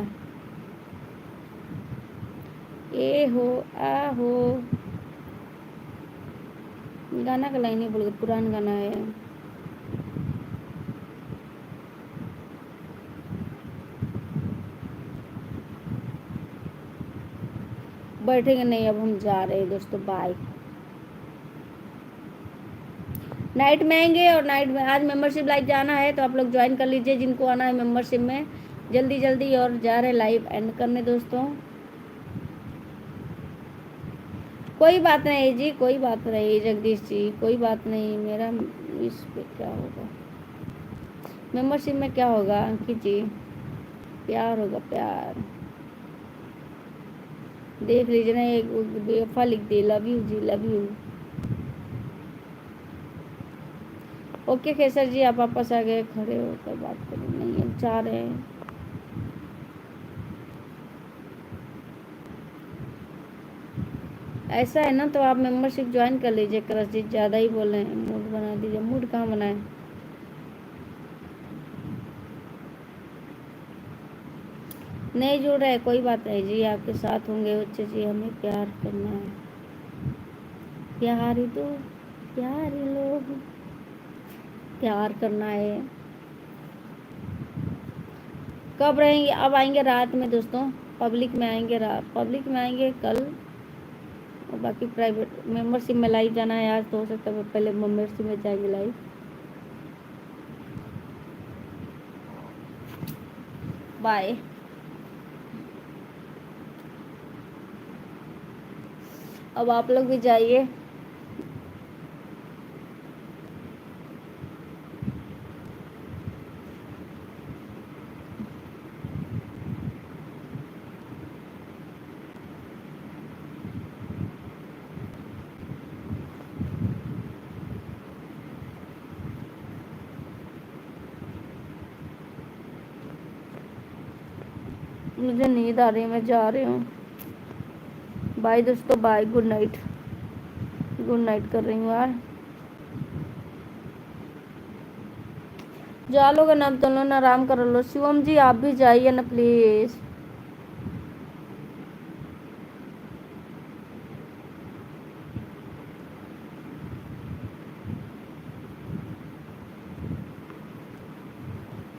ए हो आ हो, गाना का लाइन ही भूल गया, पुराना गाना है। बैठेंगे नहीं, अब हम जा रहे हैं दोस्तों, बाय। नाइट में आएंगे, और नाइट में आज मेंबरशिप लाइव जाना है तो आप लोग ज्वाइन कर लीजिए जिनको आना है मेंबरशिप में, जल्दी जल्दी। और जा रहे लाइव एंड करने दोस्तों। कोई बात नहीं जी, कोई बात नहीं जगदीश जी, कोई बात नहीं। मेरा इस पे क्या होगा, मेंबरशिप में क्या होगा अंकित जी? प्यार होगा, प्यार। देख लीजिए ना, एक बेवफा लिख दे, लव यू जी, love you. Okay Khesar ji, आप वापस आ गए, खड़े होकर बात करें, नहीं हम जा रहे हैं। ऐसा है ना, तो आप मेंबरशिप ज्वाइन कर लीजिए। क्रश जी ज़्यादा ही बोल रहे हैं, मूड बना दीजिए। मूड कहाँ बनाए? नहीं जुड़ रहे, कोई बात नहीं जी, आपके साथ होंगे बच्चे जी, हमें प्यार करना है। प्यारी तो प्यारी लोग, प्यार करना है। कब रहेंगे? अब आएंगे रात में दोस्तों, पब्लिक में आएंगे, पब्लिक में आएंगे कल। और बाकी प्राइवेट मेंबरशिप में लाइव जाना है आज, तो हो सकता है पहले मेंबरशिप में जाएंगे लाइव। बाय। अब आप लोग भी जाइए। मुझे नींद आ रही है, मैं जा रही हूँ। बाय दोस्तों, bye, good night. Good night कर रही हूँ यार। जा लोगे ना, अब दोनों ना आराम कर लो। शिवम जी आप भी जाइए ना प्लीज़।